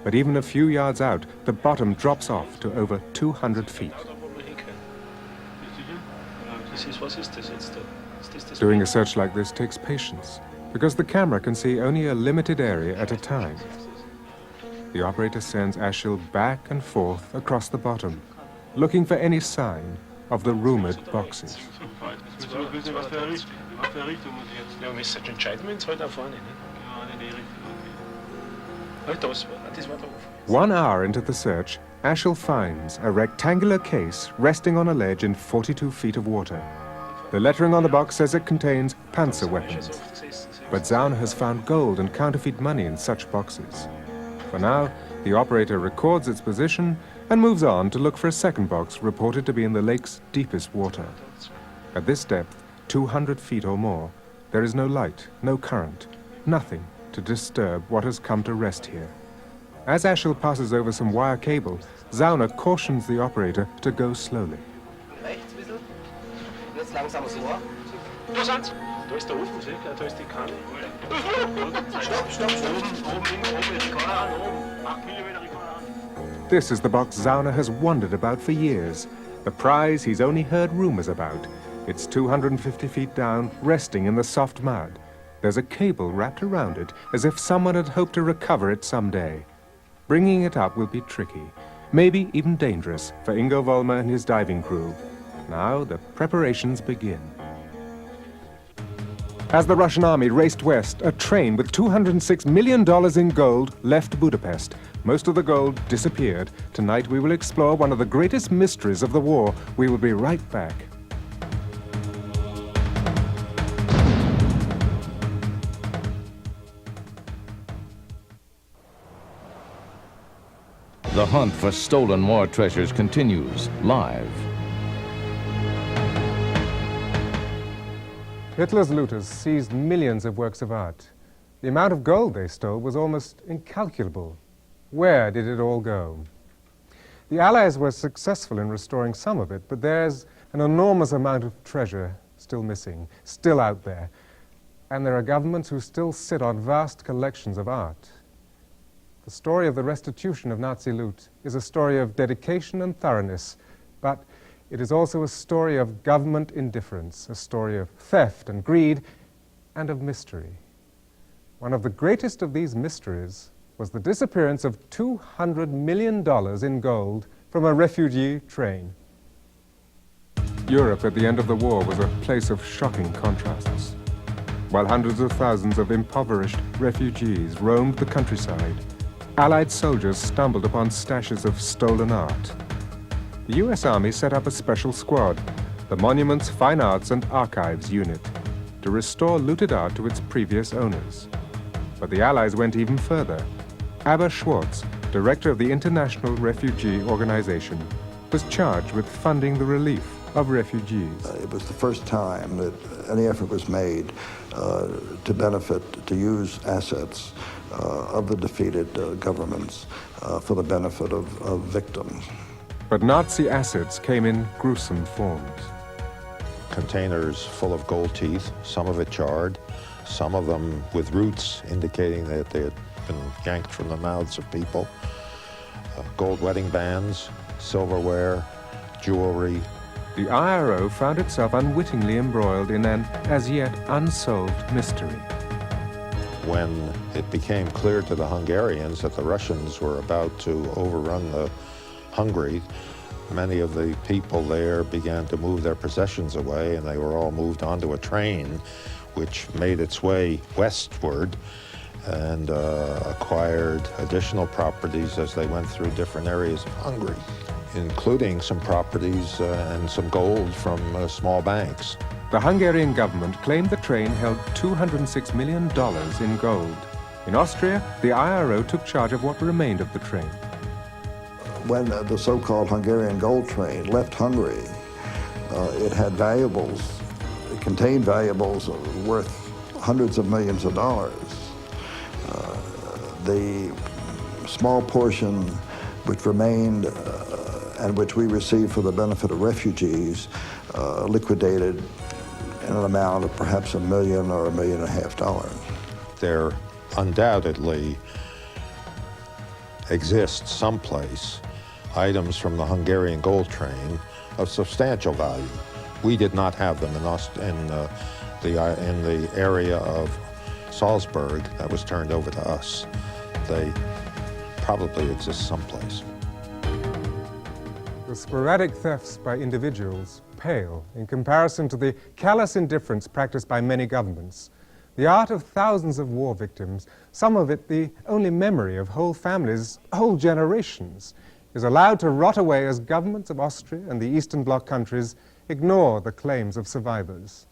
But even a few yards out, the bottom drops off to over 200 feet. Doing a search like this takes patience, because the camera can see only a limited area at a time. The operator sends Achille back and forth across the bottom, looking for any sign of the rumored boxes. One hour into the search, Achille finds a rectangular case resting on a ledge in 42 feet of water. The lettering on the box says it contains panzer weapons. But Zauner has found gold and counterfeit money in such boxes. For now, the operator records its position and moves on to look for a second box reported to be in the lake's deepest water. At this depth, 200 feet or more, there is no light, no current, nothing to disturb what has come to rest here. As Achille passes over some wire cable, Zauner cautions the operator to go slowly. This is the box Zauner has wondered about for years, the prize he's only heard rumors about. It's 250 feet down, resting in the soft mud. There's a cable wrapped around it, as if someone had hoped to recover it someday. Bringing it up will be tricky, maybe even dangerous for Ingo Vollmer and his diving crew. Now the preparations begin. As the Russian army raced west, a train with $206 million in gold left Budapest. Most of the gold disappeared. Tonight we will explore one of the greatest mysteries of the war. We will be right back. The hunt for stolen war treasures continues live. Hitler's looters seized millions of works of art. The amount of gold they stole was almost incalculable. Where did it all go? The Allies were successful in restoring some of it, but there's an enormous amount of treasure still missing, still out there. And there are governments who still sit on vast collections of art. The story of the restitution of Nazi loot is a story of dedication and thoroughness, but it is also a story of government indifference, a story of theft and greed, and of mystery. One of the greatest of these mysteries was the disappearance of $200 million in gold from a refugee train. Europe at the end of the war was a place of shocking contrasts. While hundreds of thousands of impoverished refugees roamed the countryside, Allied soldiers stumbled upon stashes of stolen art. The U.S. Army set up a special squad, the Monuments, Fine Arts and Archives Unit, to restore looted art to its previous owners. But the Allies went even further. Aber Schwartz, director of the International Refugee Organization, was charged with funding the relief of refugees. It was the first time that any effort was made to use assets of the defeated governments for the benefit of victims. But Nazi assets came in gruesome forms. Containers full of gold teeth, some of it charred, some of them with roots indicating that they had been yanked from the mouths of people, gold wedding bands, silverware, jewelry. The IRO found itself unwittingly embroiled in an as-yet unsolved mystery. When it became clear to the Hungarians that the Russians were about to overrun Hungary, many of the people there began to move their possessions away, and they were all moved onto a train which made its way westward and acquired additional properties as they went through different areas of Hungary, including some properties and some gold from small banks. The Hungarian government claimed the train held $206 million in gold. In Austria, the IRO took charge of what remained of the train. When the so-called Hungarian gold train left Hungary, it had valuables, it contained valuables worth hundreds of millions of dollars. The small portion which remained and which we received for the benefit of refugees liquidated in an amount of perhaps $1 million or $1.5 million. There undoubtedly exist someplace items from the Hungarian gold train of substantial value. We did not have them in the area of Salzburg that was turned over to us. They probably exist someplace. The sporadic thefts by individuals pale in comparison to the callous indifference practiced by many governments. The art of thousands of war victims, some of it the only memory of whole families, whole generations, is allowed to rot away as governments of Austria and the Eastern Bloc countries ignore the claims of survivors.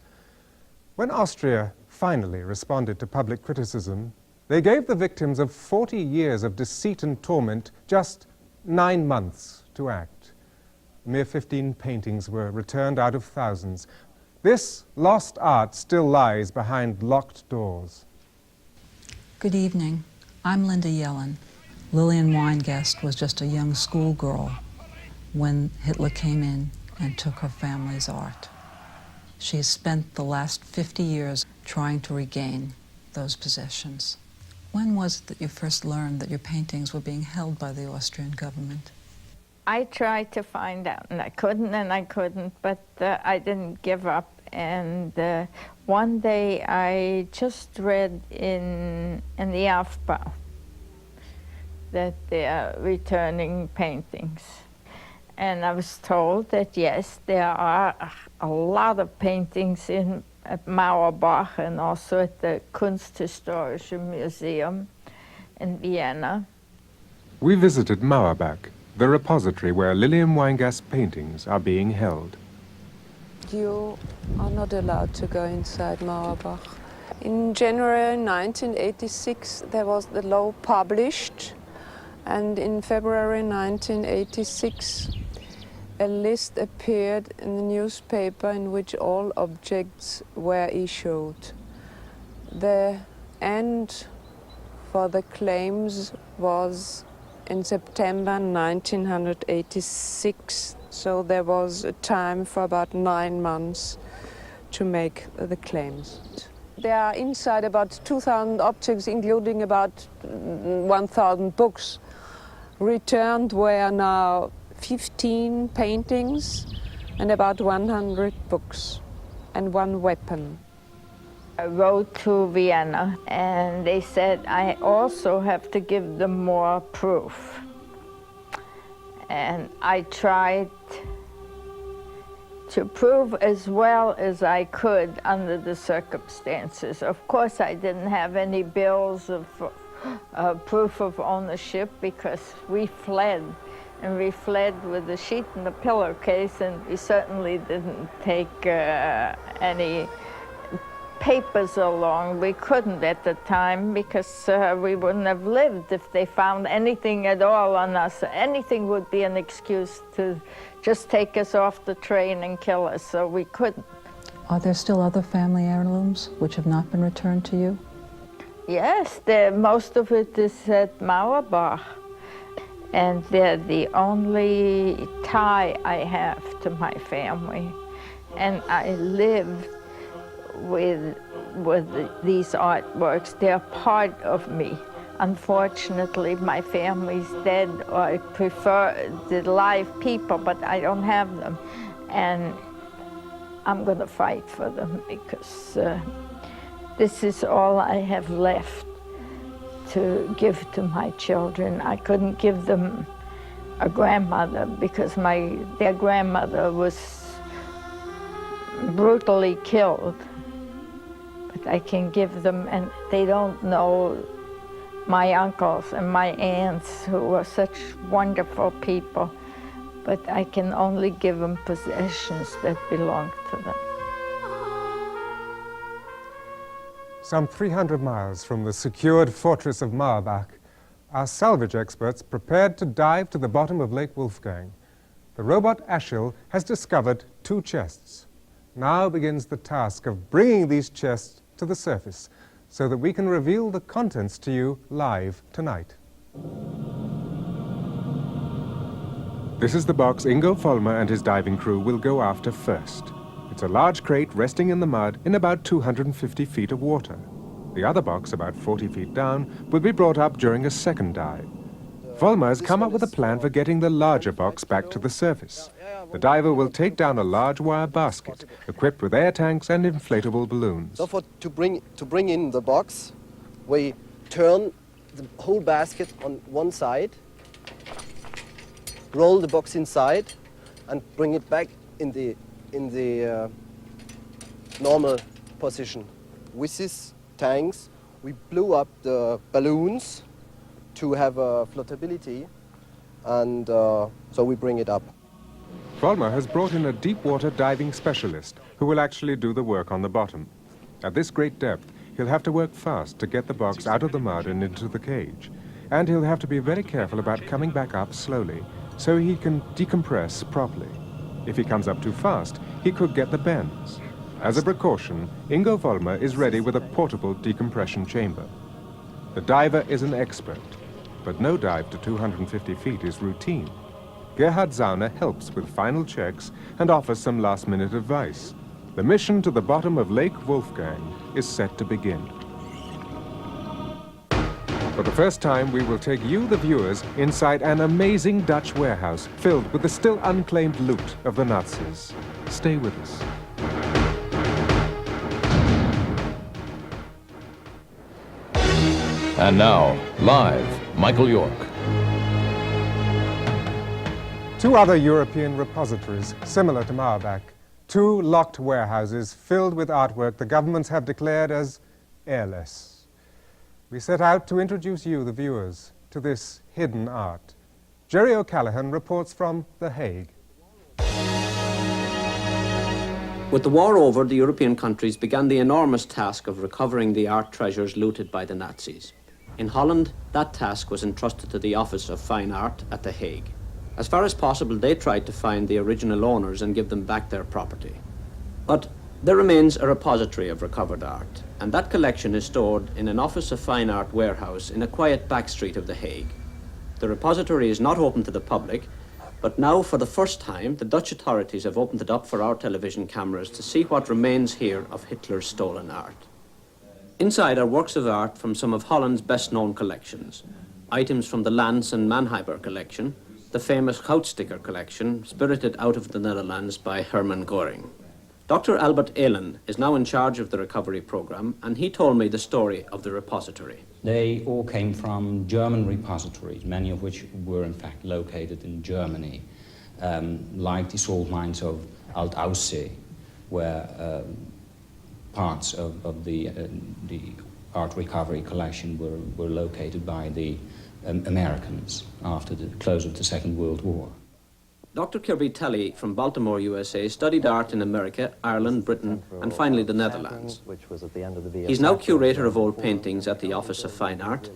When Austria finally responded to public criticism, they gave the victims of 40 years of deceit and torment just 9 months to act. A mere 15 paintings were returned out of thousands. This lost art still lies behind locked doors. Good evening. I'm Linda Yellen. Lillian Weingast was just a young schoolgirl when Hitler came in and took her family's art. She has spent the last 50 years trying to regain those possessions. When was it that you first learned that your paintings were being held by the Austrian government? I tried to find out, and I couldn't, but I didn't give up. And one day I just read in the Aufbau that they are returning paintings. And I was told that yes, there are a lot of paintings at Mauerbach and also at the Kunsthistorische Museum in Vienna. We visited Mauerbach, the repository where Lillian Weingast's paintings are being held. You are not allowed to go inside Mauerbach. In January 1986, there was the law published, and in February 1986, a list appeared in the newspaper in which all objects were issued. The end for the claims was in September 1986, so there was a time for about 9 months to make the claims. There are inside about 2,000 objects, including about 1,000 books. Returned were now 15 paintings and about 100 books and 1 weapon. I wrote to Vienna and they said I also have to give them more proof. And I tried to prove as well as I could under the circumstances. Of course, I didn't have any bills of proof of ownership because we fled. And we fled with the sheet and the pillowcase, and we certainly didn't take any papers along. We couldn't at the time because we wouldn't have lived if they found anything at all on us. Anything would be an excuse to just take us off the train and kill us, so we couldn't. Are there still other family heirlooms which have not been returned to you? Yes, most of it is at Mauerbach. And they're the only tie I have to my family. And I live with these artworks. They're part of me. Unfortunately, my family's dead, or I prefer the live people, but I don't have them. And I'm going to fight for them because this is all I have left to give to my children. I couldn't give them a grandmother because their grandmother was brutally killed. But I can give them, and they don't know my uncles and my aunts who were such wonderful people, but I can only give them possessions that belong to them. Some 300 miles from the secured fortress of Mauerbach, our salvage experts prepared to dive to the bottom of Lake Wolfgang. The robot Achille has discovered 2 chests. Now begins the task of bringing these chests to the surface so that we can reveal the contents to you live tonight. This is the box Ingo Vollmer and his diving crew will go after first. It's a large crate resting in the mud in about 250 feet of water. The other box, about 40 feet down, will be brought up during a second dive. Vollmer has come up with a plan for getting the larger box back to the surface. The diver will take down a large wire basket equipped with air tanks and inflatable balloons. So to bring in the box, we turn the whole basket on one side, roll the box inside, and bring it back in the normal position. With these tanks, we blew up the balloons to have floatability, and so we bring it up. Vollmer has brought in a deep-water diving specialist who will actually do the work on the bottom. At this great depth, he'll have to work fast to get the box out of the mud and into the cage. And he'll have to be very careful about coming back up slowly so he can decompress properly. If he comes up too fast, he could get the bends. As a precaution, Ingo Vollmer is ready with a portable decompression chamber. The diver is an expert, but no dive to 250 feet is routine. Gerhard Zauner helps with final checks and offers some last-minute advice. The mission to the bottom of Lake Wolfgang is set to begin. For the first time, we will take you, the viewers, inside an amazing Dutch warehouse filled with the still unclaimed loot of the Nazis. Stay with us. And now, live, Michael York. Two other European repositories, similar to Mauerbach, two locked warehouses filled with artwork the governments have declared as airless. We set out to introduce you, the viewers, to this hidden art. Jerry O'Callaghan reports from The Hague. With the war over, the European countries began the enormous task of recovering the art treasures looted by the Nazis. In Holland, that task was entrusted to the Office of Fine Art at The Hague. As far as possible, they tried to find the original owners and give them back their property. But there remains a repository of recovered art, and that collection is stored in an Office of Fine Art warehouse in a quiet back street of The Hague. The repository is not open to the public, but now, for the first time, the Dutch authorities have opened it up for our television cameras to see what remains here of Hitler's stolen art. Inside are works of art from some of Holland's best-known collections, items from the Lans and Mannheimer collection, the famous Goudsticker collection, spirited out of the Netherlands by Hermann Göring. Dr. Albert Ehlen is now in charge of the recovery program, and he told me the story of the repository. They all came from German repositories, many of which were in fact located in Germany, like the salt mines of Alt-Aussee, where parts of the art recovery collection were located by the Americans after the close of the Second World War. Dr. Kirby Telly from Baltimore, USA, studied art in America, Ireland, Britain, and finally the Netherlands. He's now curator of old paintings at the Office of Fine Art,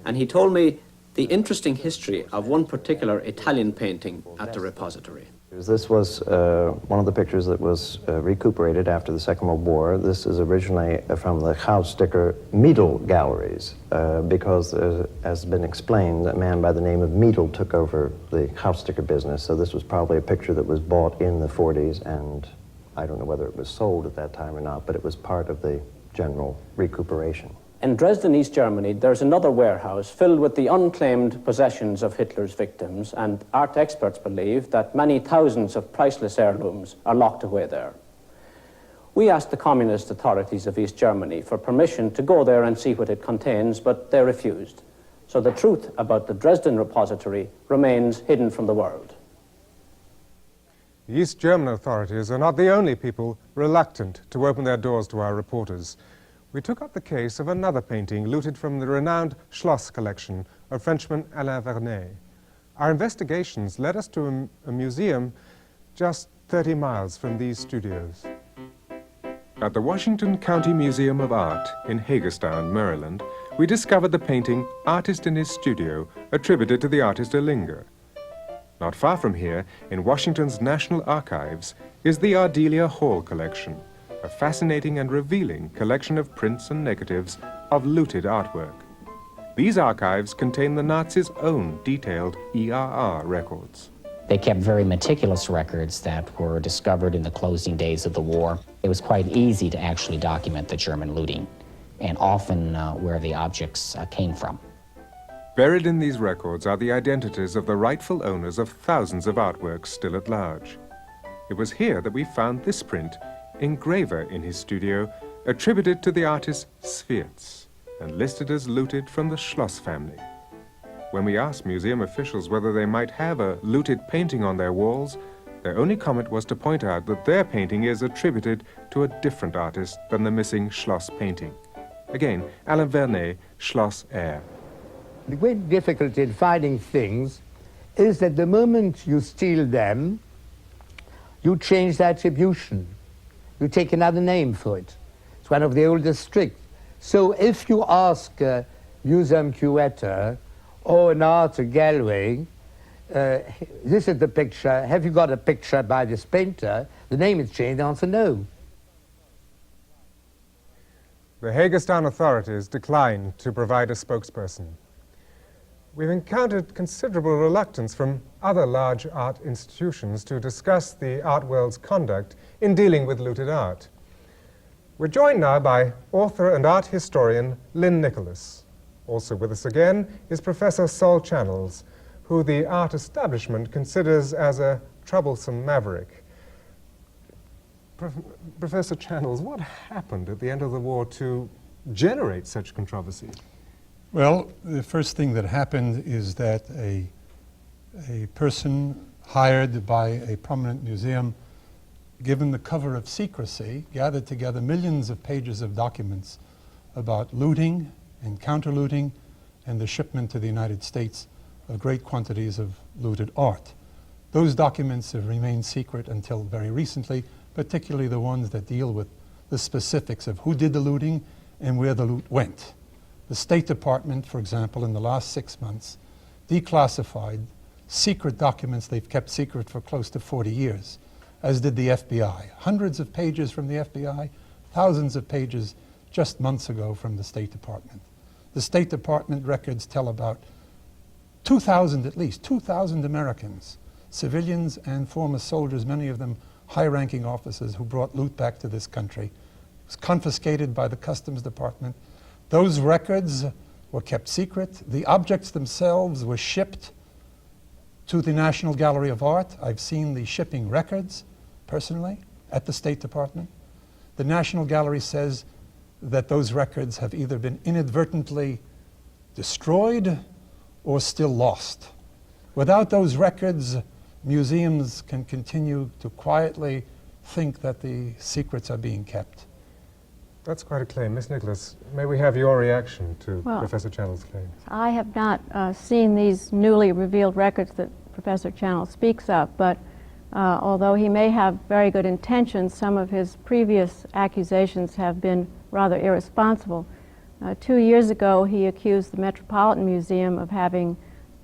and he told me the interesting history of one particular Italian painting at the repository. This was one of the pictures that was recuperated after the Second World War. This is originally from the Goudsticker Miedel galleries, because, as has been explained, a man by the name of Miedel took over the Goudsticker business. So this was probably a picture that was bought in the 40s, and I don't know whether it was sold at that time or not, but it was part of the general recuperation. In Dresden, East Germany, there's another warehouse filled with the unclaimed possessions of Hitler's victims, and art experts believe that many thousands of priceless heirlooms are locked away there. We asked the communist authorities of East Germany for permission to go there and see what it contains, but they refused. So the truth about the Dresden repository remains hidden from the world. The East German authorities are not the only people reluctant to open their doors to our reporters. We took up the case of another painting looted from the renowned Schloss collection of Frenchman Alain Vernet. Our investigations led us to a museum just 30 miles from these studios. At the Washington County Museum of Art in Hagerstown, Maryland, we discovered the painting Artist in His Studio, attributed to the artist Erlinger. Not far from here, in Washington's National Archives, is the Ardelia Hall collection, a fascinating and revealing collection of prints and negatives of looted artwork. These archives contain the Nazis' own detailed ERR records. They kept very meticulous records that were discovered in the closing days of the war. It was quite easy to actually document the German looting, and often where the objects came from. Buried in these records are the identities of the rightful owners of thousands of artworks still at large. It was here that we found this print, engraver in his studio, attributed to the artist Sweerts and listed as looted from the Schloss family. When we asked museum officials whether they might have a looted painting on their walls, their only comment was to point out that their painting is attributed to a different artist than the missing Schloss painting. Again, Alain Vernet, Schloss Air. The great difficulty in finding things is that the moment you steal them, you change the attribution. You take another name for it. It's one of the oldest tricks. So if you ask a museum curator or an art gallery, this is the picture, have you got a picture by this painter? The name is changed, the answer no. The Hagerstown authorities declined to provide a spokesperson. We've encountered considerable reluctance from other large art institutions to discuss the art world's conduct in dealing with looted art. We're joined now by author and art historian Lynn Nicholas. Also with us again is Professor Sol Channels, who the art establishment considers as a troublesome maverick. Professor Channels, what happened at the end of the war to generate such controversy? Well, the first thing that happened is that a person hired by a prominent museum, given the cover of secrecy, gathered together millions of pages of documents about looting and counter-looting and the shipment to the United States of great quantities of looted art. Those documents have remained secret until very recently, particularly the ones that deal with the specifics of who did the looting and where the loot went. The State Department, for example, in the last 6 months, declassified secret documents they've kept secret for close to 40 years, as did the FBI. Hundreds of pages from the FBI, thousands of pages just months ago from the State Department. The State Department records tell about 2,000, at least 2,000 Americans, civilians and former soldiers, many of them high-ranking officers who brought loot back to this country. It was confiscated by the Customs Department. Those records were kept secret. The objects themselves were shipped to the National Gallery of Art. I've seen the shipping records personally at the State Department. The National Gallery says that those records have either been inadvertently destroyed or still lost. Without those records, museums can continue to quietly think that the secrets are being kept. That's quite a claim. Miss Nicholas, may we have your reaction to Professor Channels' claim? I have not seen these newly revealed records that Professor Channels speaks of, but although he may have very good intentions, some of his previous accusations have been rather irresponsible. 2 years ago, he accused the Metropolitan Museum of having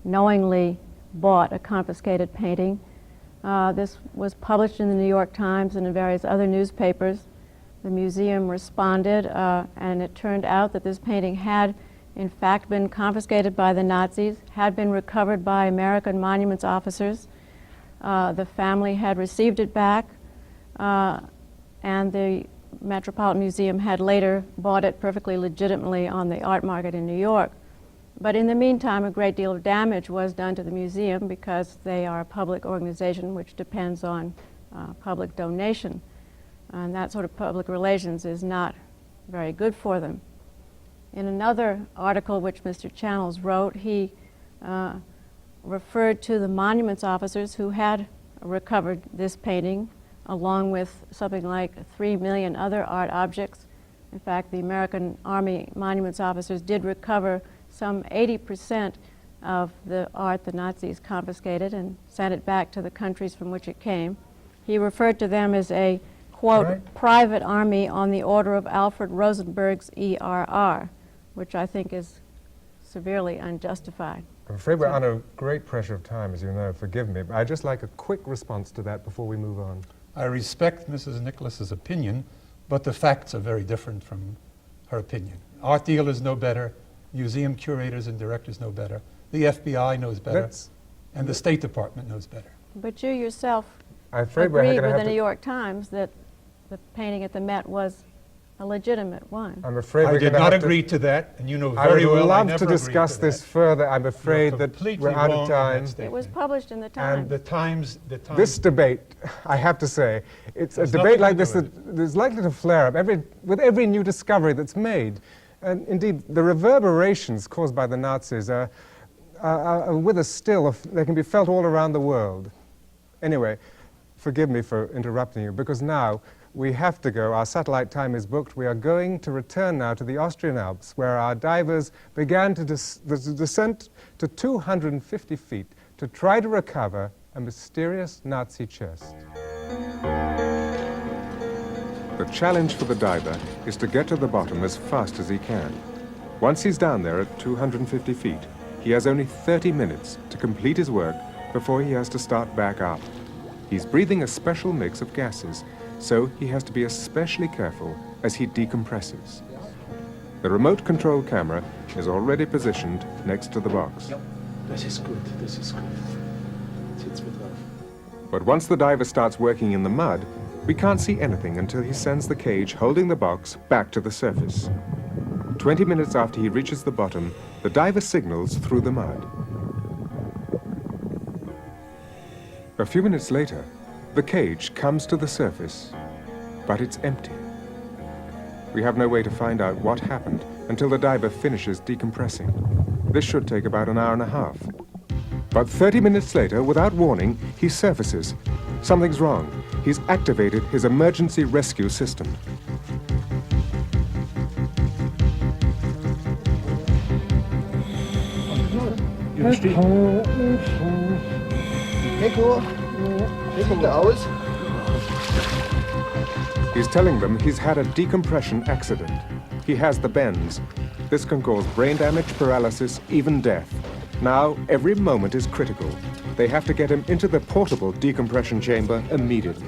knowingly bought a confiscated painting. This was published in the New York Times and in various other newspapers. The museum responded, and it turned out that this painting had, in fact, been confiscated by the Nazis, had been recovered by American monuments officers. The family had received it back, and the Metropolitan Museum had later bought it perfectly legitimately on the art market in New York. But in the meantime, a great deal of damage was done to the museum because they are a public organization which depends on public donation. And that sort of public relations is not very good for them. In another article which Mr. Channels wrote, he referred to the monuments officers who had recovered this painting, along with something like 3 million other art objects. In fact, the American Army monuments officers did recover some 80% of the art the Nazis confiscated and sent it back to the countries from which it came. He referred to them as a, quote, private army on the order of Alfred Rosenberg's ERR, which I think is severely unjustified. I'm afraid we're under great pressure of time, as you know. Forgive me, but I'd just like a quick response to that before we move on. I respect Mrs. Nicholas's opinion, but the facts are very different from her opinion. Art dealers know better, museum curators and directors know better, the FBI knows better, and the State Department knows better. But you yourself I'm afraid agreed with the New York Times that the painting at the Met was a legitimate one. I'm afraid I we're did gonna not have agree to that, and you know very well I I would never love to agreed discuss to this that. further. I'm afraid that completely we're out wrong of on that time. statement. It was published in the And Times. the Times. This debate, I have to say, it's a Has debate nothing like to this do that is likely to flare up with every new discovery that's made. And indeed, the reverberations caused by the Nazis are with us still. They can be felt all around the world. Anyway, forgive me for interrupting you, because now we have to go. Our satellite time is booked. We are going to return now to the Austrian Alps, where our divers began to the descent to 250 feet to try to recover a mysterious Nazi chest. The challenge for the diver is to get to the bottom as fast as he can. Once he's down there at 250 feet, he has only 30 minutes to complete his work before he has to start back up. He's breathing a special mix of gases, so he has to be especially careful as he decompresses. The remote control camera is already positioned next to the box. Das ist gut, das ist gut. Sitz mit drauf. But once the diver starts working in the mud, we can't see anything until he sends the cage holding the box back to the surface. 20 minutes after he reaches the bottom, the diver signals through the mud. A few minutes later, the cage comes to the surface, but it's empty. We have no way to find out what happened until the diver finishes decompressing. This should take about an hour and a half. But 30 minutes later, without warning, he surfaces. Something's wrong. He's activated his emergency rescue system. Echo, wie sieht er aus? He's telling them he's had a decompression accident. He has the bends. This can cause brain damage, paralysis, even death. Now, every moment is critical. They have to get him into the portable decompression chamber immediately.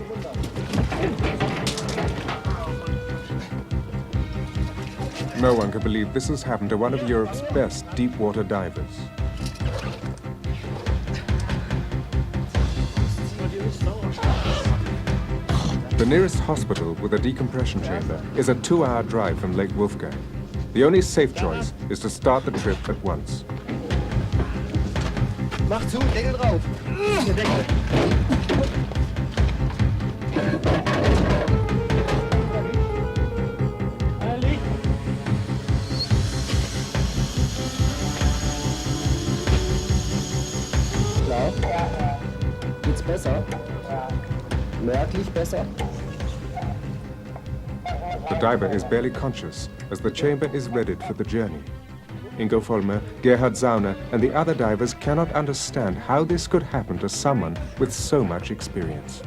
No one can believe this has happened to one of Europe's best deep-water divers. The nearest hospital with a decompression chamber is a 2-hour drive from Lake Wolfgang. The only safe choice is to start the trip at once. Mach zu, Deckel drauf. Der Deckel. Klar. Geht's besser? Merklich besser? The diver is barely conscious as the chamber is readied for the journey. Ingo Vollmer, Gerhard Sauner, and the other divers cannot understand how this could happen to someone with so much experience.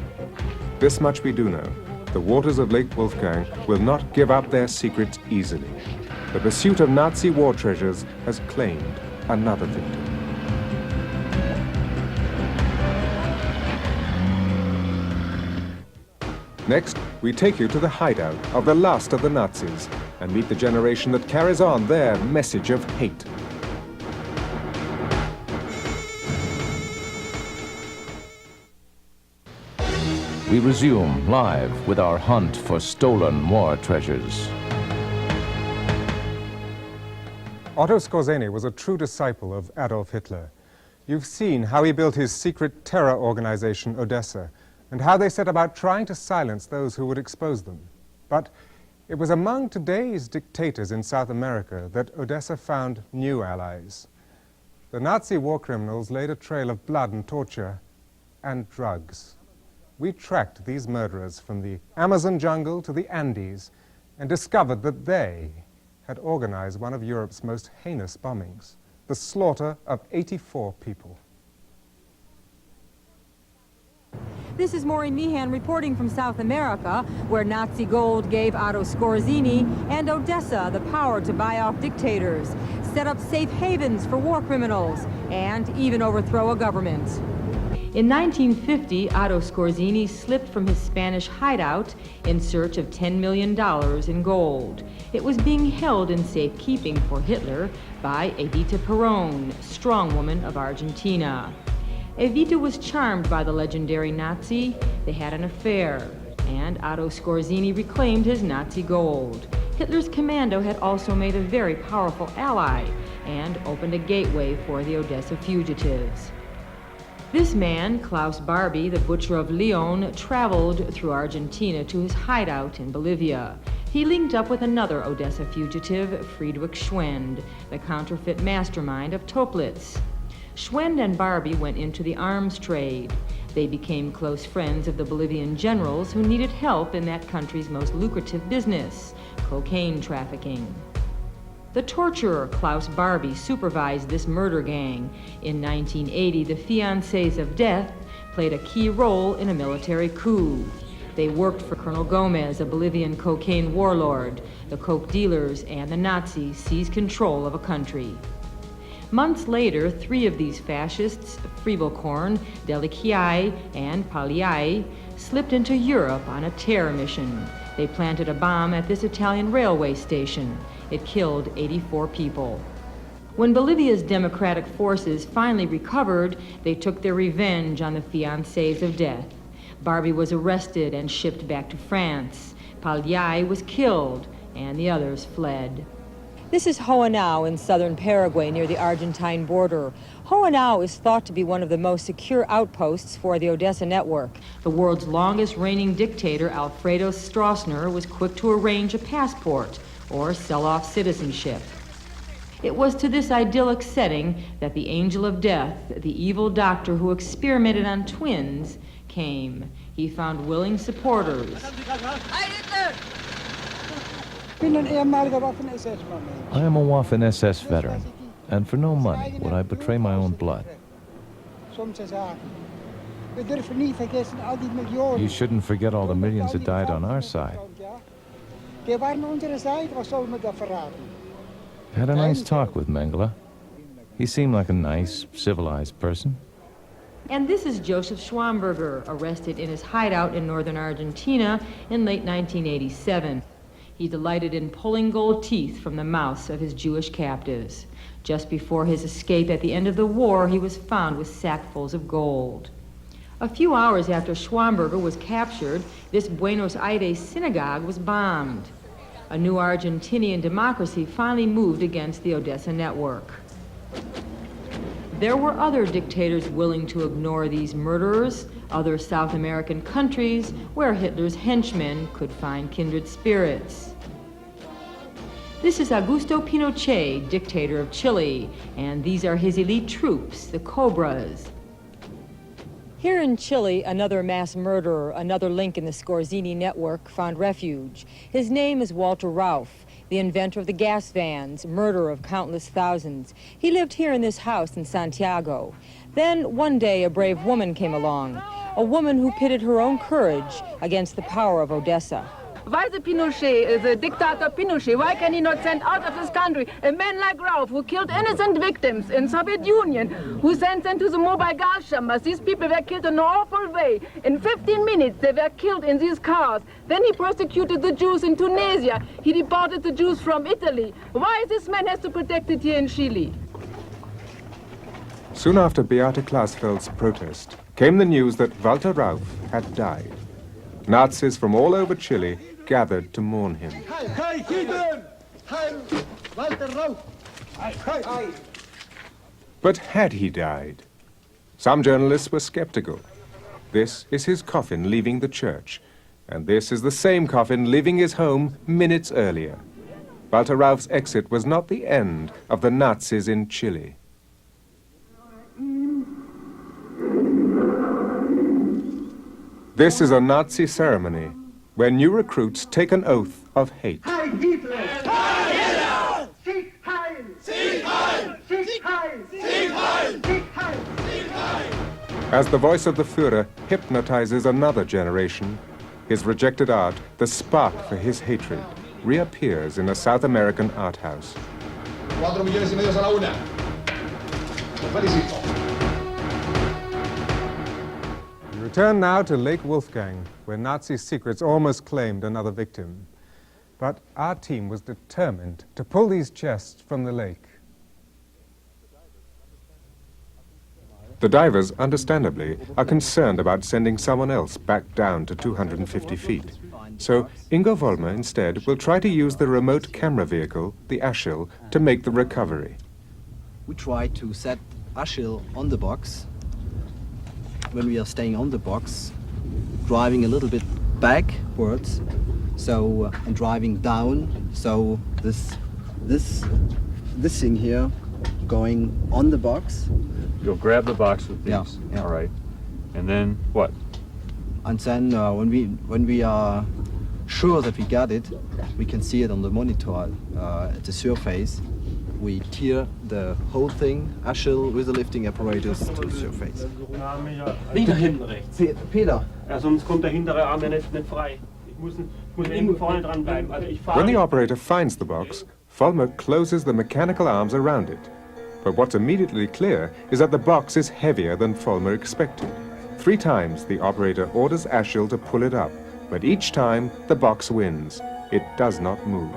This much we do know. The waters of Lake Wolfgang will not give up their secrets easily. The pursuit of Nazi war treasures has claimed another victim. Next, we take you to the hideout of the last of the Nazis and meet the generation that carries on their message of hate. We resume live with our hunt for stolen war treasures. Otto Skorzeny was a true disciple of Adolf Hitler. You've seen how he built his secret terror organization, Odessa, and how they set about trying to silence those who would expose them. But it was among today's dictators in South America that Odessa found new allies. The Nazi war criminals laid a trail of blood and torture and drugs. We tracked these murderers from the Amazon jungle to the Andes and discovered that they had organized one of Europe's most heinous bombings, the slaughter of 84 people. This is Maureen Meehan reporting from South America, where Nazi gold gave Otto Skorzeny and Odessa the power to buy off dictators, set up safe havens for war criminals, and even overthrow a government. In 1950, Otto Skorzeny slipped from his Spanish hideout in search of $10 million in gold. It was being held in safekeeping for Hitler by Evita Perón, strongwoman of Argentina. Evita was charmed by the legendary Nazi. They had an affair. and Otto Skorzeny reclaimed his Nazi gold. Hitler's commando had also made a very powerful ally and opened a gateway for the Odessa fugitives. This man, Klaus Barbie, the butcher of Lyon, traveled through Argentina to his hideout in Bolivia. He linked up with another Odessa fugitive, Friedrich Schwend, the counterfeit mastermind of Toplitz. Schwend and Barbie went into the arms trade. They became close friends of the Bolivian generals who needed help in that country's most lucrative business, cocaine trafficking. The torturer Klaus Barbie supervised this murder gang. In 1980, the Fiancés of Death played a key role in a military coup. They worked for Colonel Gomez, a Bolivian cocaine warlord. The coke dealers and the Nazis seized control of a country. Months later, 3 of these fascists, Friebelkorn, WWII, and Pagliai, slipped into Europe on a terror mission. They planted a bomb at this Italian railway station. It killed 84 people. When Bolivia's democratic forces finally recovered, they took their revenge on the Fiancés of Death. Barbie was arrested and shipped back to France. Pagliai was killed, and the others fled. This is Hohenau in southern Paraguay near the Argentine border. Hohenau is thought to be one of the most secure outposts for the Odessa network. The world's longest reigning dictator, Alfredo Stroessner, was quick to arrange a passport or sell off citizenship. It was to this idyllic setting that the angel of death, the evil doctor who experimented on twins, came. He found willing supporters. I am a Waffen-SS veteran, and for no money would I betray my own blood. You shouldn't forget all the millions that died on our side. Had a nice talk with Mengele. He seemed like a nice, civilized person. And this is Joseph Schwamberger, arrested in his hideout in northern Argentina in late 1987. He delighted in pulling gold teeth from the mouths of his Jewish captives. Just before his escape at the end of the war, he was found with sackfuls of gold. A few hours after Schwamberger was captured, this Buenos Aires synagogue was bombed. A new Argentinian democracy finally moved against the Odessa network. There were other dictators willing to ignore these murderers, other South American countries where Hitler's henchmen could find kindred spirits. This is Augusto Pinochet, dictator of Chile, and these are his elite troops, the Cobras. Here in Chile, another mass murderer, another link in the Skorzeny network, found refuge. His name is Walter Rauff, the inventor of the gas vans, murderer of countless thousands. He lived here in this house in Santiago. Then, one day, a brave woman came along, a woman who pitted her own courage against the power of Odessa. Why the Pinochet, the dictator Pinochet, why can he not send out of this country a man like Rauff, who killed innocent victims in Soviet Union, who sent them to the mobile gas chambers? These people were killed in an awful way. In 15 minutes, they were killed in these cars. Then he persecuted the Jews in Tunisia. He deported the Jews from Italy. Why this man has to protect it here in Chile? Soon after Beate Klasfeld's protest, came the news that Walter Rauff had died. Nazis from all over Chile gathered to mourn him. But had he died? Some journalists were skeptical. This is his coffin leaving the church, and this is the same coffin leaving his home minutes earlier. Walter Rauff's exit was not the end of the Nazis in Chile. This is a Nazi ceremony where new recruits take an oath of hate. Heil Hitler! Heil Hitler! Sieg Heil! Sieg Heil! Sieg Heil! Sieg Heil! Sieg Heil! Sieg Heil! As the voice of the Führer hypnotizes another generation, his rejected art, the spark for his hatred, reappears in a South American art house. 4 millones y medio a la una. Felicito. We return now to Lake Wolfgang, where Nazi secrets almost claimed another victim. But our team was determined to pull these chests from the lake. The divers, understandably, are concerned about sending someone else back down to 250 feet. So Ingo Vollmer instead will try to use the remote camera vehicle, the Achille, to make the recovery. We try to set Achille on the box. When we are staying on the box, driving a little bit backwards, so and driving down, so this thing here going on the box. You'll grab the box with these. Yeah. All right. And then what? And then when we are sure that we got it, we can see it on the monitor at the surface. We tear the whole thing, Achille with the lifting apparatus to the surface. Wieder hinten rechts. Peter. Ja, sonst kommt der hintere Arm ja nicht frei. Ich muss irgendwo vorne dran bleiben. Also ich fahre. When the operator finds the box, Vollmer closes the mechanical arms around it. But what's immediately clear is that the box is heavier than Vollmer expected. 3 times the operator orders Achille to pull it up, but each time the box wins. It does not move.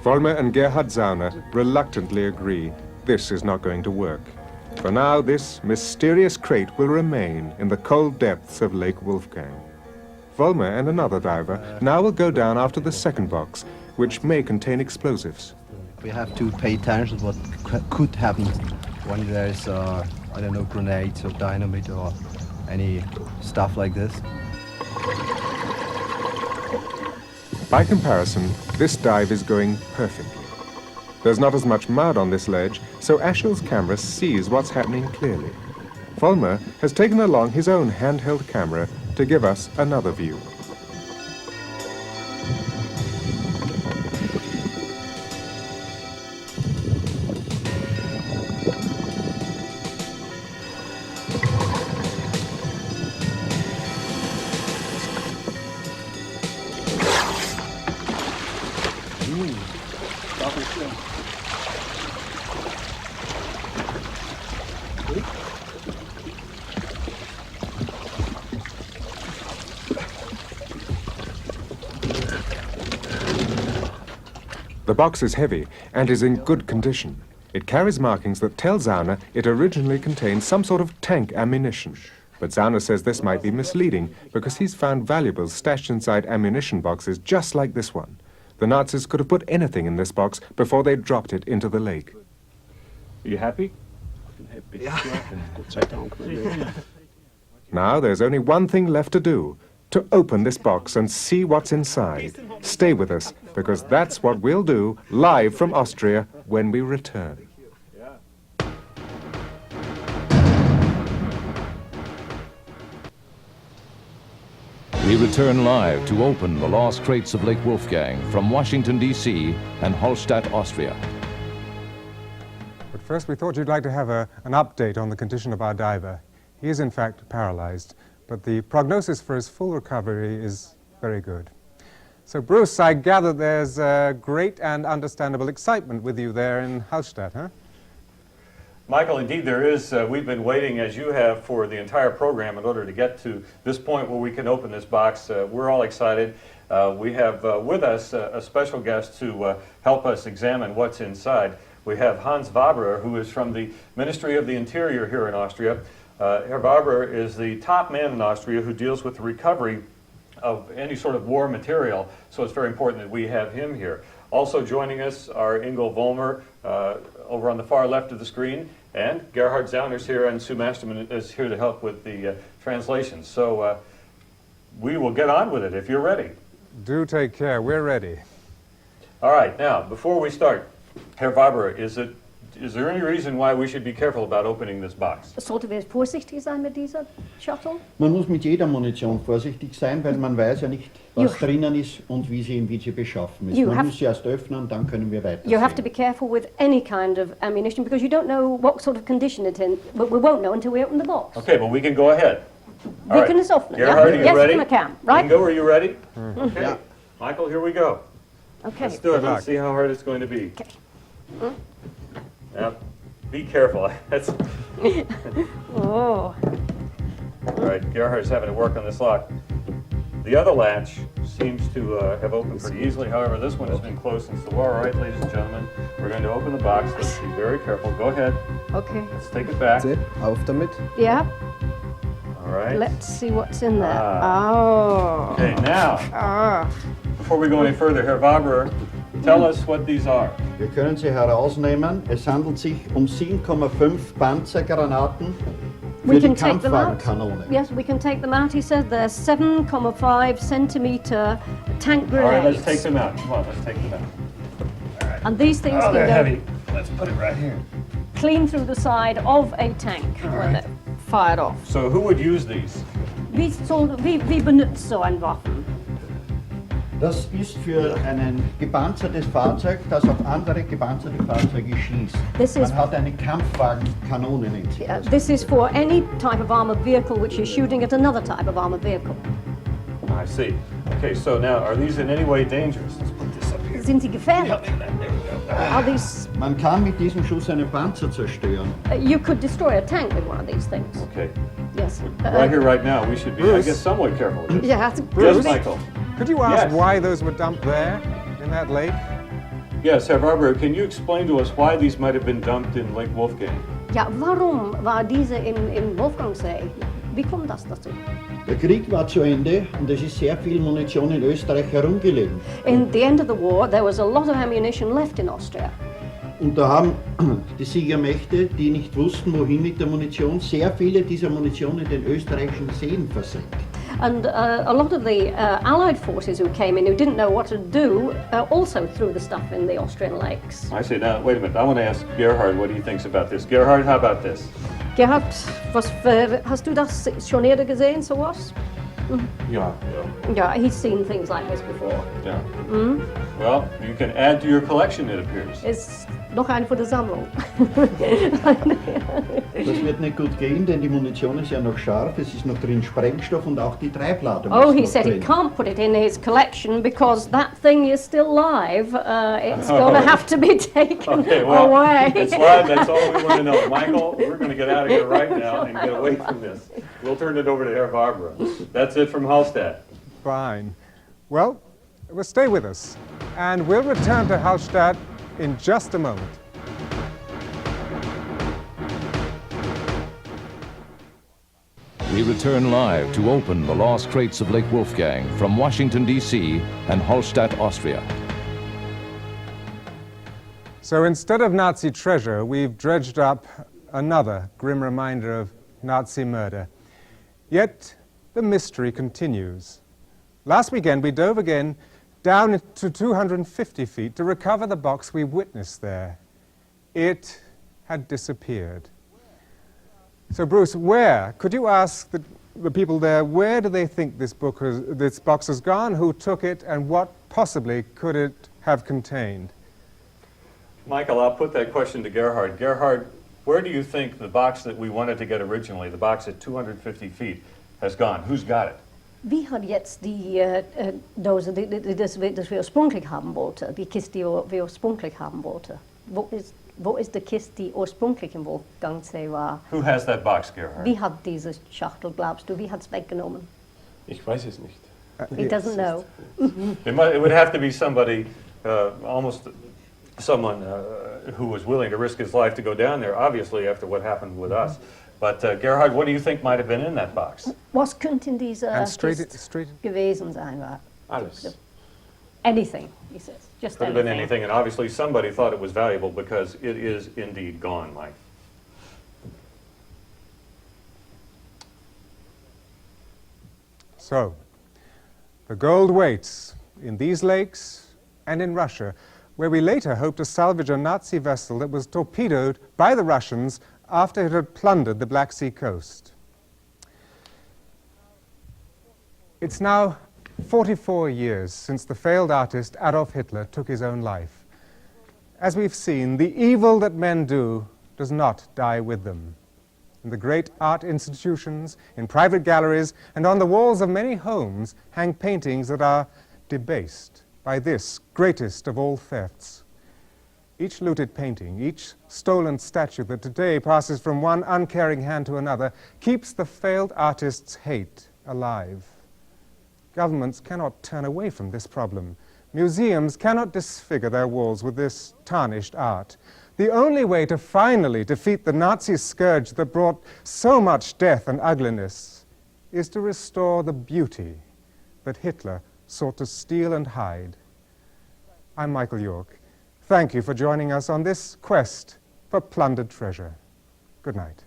Vollmer and Gerhard Zauner reluctantly agree this is not going to work. For now, this mysterious crate will remain in the cold depths of Lake Wolfgang. Vollmer and another diver now will go down after the second box, which may contain explosives. We have to pay attention to what could happen when there's, I don't know, grenades or dynamite or any stuff like this. By comparison, this dive is going perfectly. There's not as much mud on this ledge, so Achille's camera sees what's happening clearly. Vollmer has taken along his own handheld camera to give us another view. The box is heavy and is in good condition. It carries markings that tell Zauner it originally contained some sort of tank ammunition. But Zauner says this might be misleading because he's found valuables stashed inside ammunition boxes just like this one. The Nazis could have put anything in this box before they dropped it into the lake. Are you happy? Now there's only one thing left to do, to open this box and see what's inside. Stay with us, because that's what we'll do live from Austria when we return. We return live to open the lost crates of Lake Wolfgang from Washington, D.C. and Hallstatt, Austria. But first, we thought you'd like to have an update on the condition of our diver. He is, in fact, paralyzed, but the prognosis for his full recovery is very good. So, Bruce, I gather there's great and understandable excitement with you there in Hallstatt, huh? Michael, indeed there is. We've been waiting, as you have, for the entire program in order to get to this point where we can open this box. We're all excited. We have with us a special guest to help us examine what's inside. We have Hans Waberer, who is from the Ministry of the Interior here in Austria. Herr Waberer is the top man in Austria who deals with the recovery of any sort of war material, so it's very important that we have him here. Also joining us are Ingo Vollmer over on the far left of the screen, and Gerhard Zauner's here, and Sue Masterman is here to help with the translations. So we will get on with it if you're ready. Do take care. We're ready. All right. Now, before we start, Herr Waberer, is there any reason why we should be careful about opening this box? Sollte wir vorsichtig sein mit dieser Shuttle? Man muss mit jeder Munition vorsichtig sein, weil man weiß ja nicht, was drinnen ist und wie sie beschaffen ist. Man muss sie erst öffnen, dann können wir weiter. You have to be careful with any kind of ammunition because you don't know what sort of condition it's in, but we won't know until we open the box. Okay, but we can go ahead. We can open it. Gerhard, are you ready? Yes, I can. Right? Ingo, are you ready? Mm-hmm. Okay. Michael, here we go. Okay. Let's do it. Let's see how hard it's going to be. Okay. Now, be careful. That's Oh. All right, Gerhard's having to work on this lock. The other latch seems to have opened pretty easily. However, this one has been closed since the war. All right, ladies and gentlemen, we're going to open the box. Let's be very careful. Go ahead. Okay. Let's take it back. That's it. Auf damit. Yeah. All right. Let's see what's in there. Oh. Okay, now, before we go any further, Herr Waber, tell us what these are. Wir können sie herausnehmen. Es handelt sich 7,5 Panzergranaten für die Kampfwagenkanone. Yes, we can take them out. He said they're 7.5 centimeter tank grenades. All right, let's take them out. Come on, let's take them out. All right. And these things Oh, can they're go heavy. Let's put it right here. clean through the side of a tank when they're fired off. So who would use these? Wie benutzt so ein Waffen? Das ist für ein gepanzertes Fahrzeug, das auf andere gepanzerte Fahrzeuge schießt. Man hat eine Kampfwagenkanone, nennt sich das. This is for any type of armored vehicle which is shooting at another type of armored vehicle. I see. Okay, so now, are these in any way dangerous? Let's put this up here. Sind sie gefährlich? Are these? Man kann mit diesem Schuss einen Panzer zerstören. You could destroy a tank with one of these things. Okay. Yes. Right here, right now, we should be, I guess, somewhat careful with this. Yeah. Yes, Michael. Could you ask Yes. why those were dumped there, in that lake? Yes, Herr Barber, can you explain to us why these might have been dumped in Lake Wolfgang? Ja, warum war diese im Wolfgangsee? Wie kommt das dazu? Der Krieg war zu Ende und es ist sehr viel Munition in Österreich herumgelegen. In the end of the war, there was a lot of ammunition left in Austria. Und da haben die Siegermächte, die nicht wussten, wohin mit der Munition, sehr viele dieser Munition in den österreichischen Seen versenkt. And a lot of the Allied forces who came in, who didn't know what to do, also threw the stuff in the Austrian lakes. I see. Now, wait a minute. I want to ask Gerhard what he thinks about this. Gerhard, how about this? Gerhard, hast du das schon eerder gesehen, sowas? Yeah. Yeah, he's seen things like this before. Yeah. Well, you can add to your collection, it appears. Ist noch eine für die Sammlung. Das wird nicht gut gehen, denn die Munition ist ja noch scharf, es ist noch drin Sprengstoff und auch die Treibladung Oh, ist he noch said he drin. can't put it in his collection because that thing is still live. It's going to have to be taken Okay, well, away. it's live. That's all we want to know. Michael, we're going to get out of here right now and get away from this. We'll turn it over to Herr Barbara. That's it from Hallstatt. Fine. Well, stay with us, and we'll return to Hallstatt in just a moment. We return live to open the lost crates of Lake Wolfgang from Washington, D.C. and Hallstatt, Austria. So instead of Nazi treasure, we've dredged up another grim reminder of Nazi murder. Yet the mystery continues. Last weekend, we dove again down to 250 feet to recover the box we witnessed there. It had disappeared. So, Bruce, could you ask the people there, where do they think this box has gone, who took it, and what possibly could it have contained? Michael, I'll put that question to Gerhard. Gerhard, where do you think the box that we wanted to get originally, the box at 250 feet, has gone? Who's got it? Wie hat jetzt die Dose, das wir ursprünglich haben wollten, die Kiste, die wir ursprünglich haben wollten? Wo ist die Kiste, die ursprünglich im Wolfgangsee war? Who has that box, Gerhard? Wie hat diese Schachtel, glaubst du, wie hat es weggenommen? Ich weiß es nicht. He doesn't know. It would have to be somebody, almost someone who was willing to risk his life to go down there, obviously after what happened with us. But Gerhard, what do you think might have been in that box? Was könnte in dieser Kiste straight gewesen sein? Alles. Anything, he says. Just Could have been anything, and obviously somebody thought it was valuable because it is indeed gone, Mike. So, the gold waits in these lakes and in Russia, where we later hope to salvage a Nazi vessel that was torpedoed by the Russians after it had plundered the Black Sea coast. It's now 44 years since the failed artist Adolf Hitler took his own life. As we've seen, the evil that men do does not die with them. In the great art institutions, in private galleries, and on the walls of many homes hang paintings that are debased by this greatest of all thefts. Each looted painting, each stolen statue that today passes from one uncaring hand to another keeps the failed artist's hate alive. Governments cannot turn away from this problem. Museums cannot disfigure their walls with this tarnished art. The only way to finally defeat the Nazi scourge that brought so much death and ugliness is to restore the beauty that Hitler sought to steal and hide. I'm Michael York. Thank you for joining us on this quest for plundered treasure. Good night.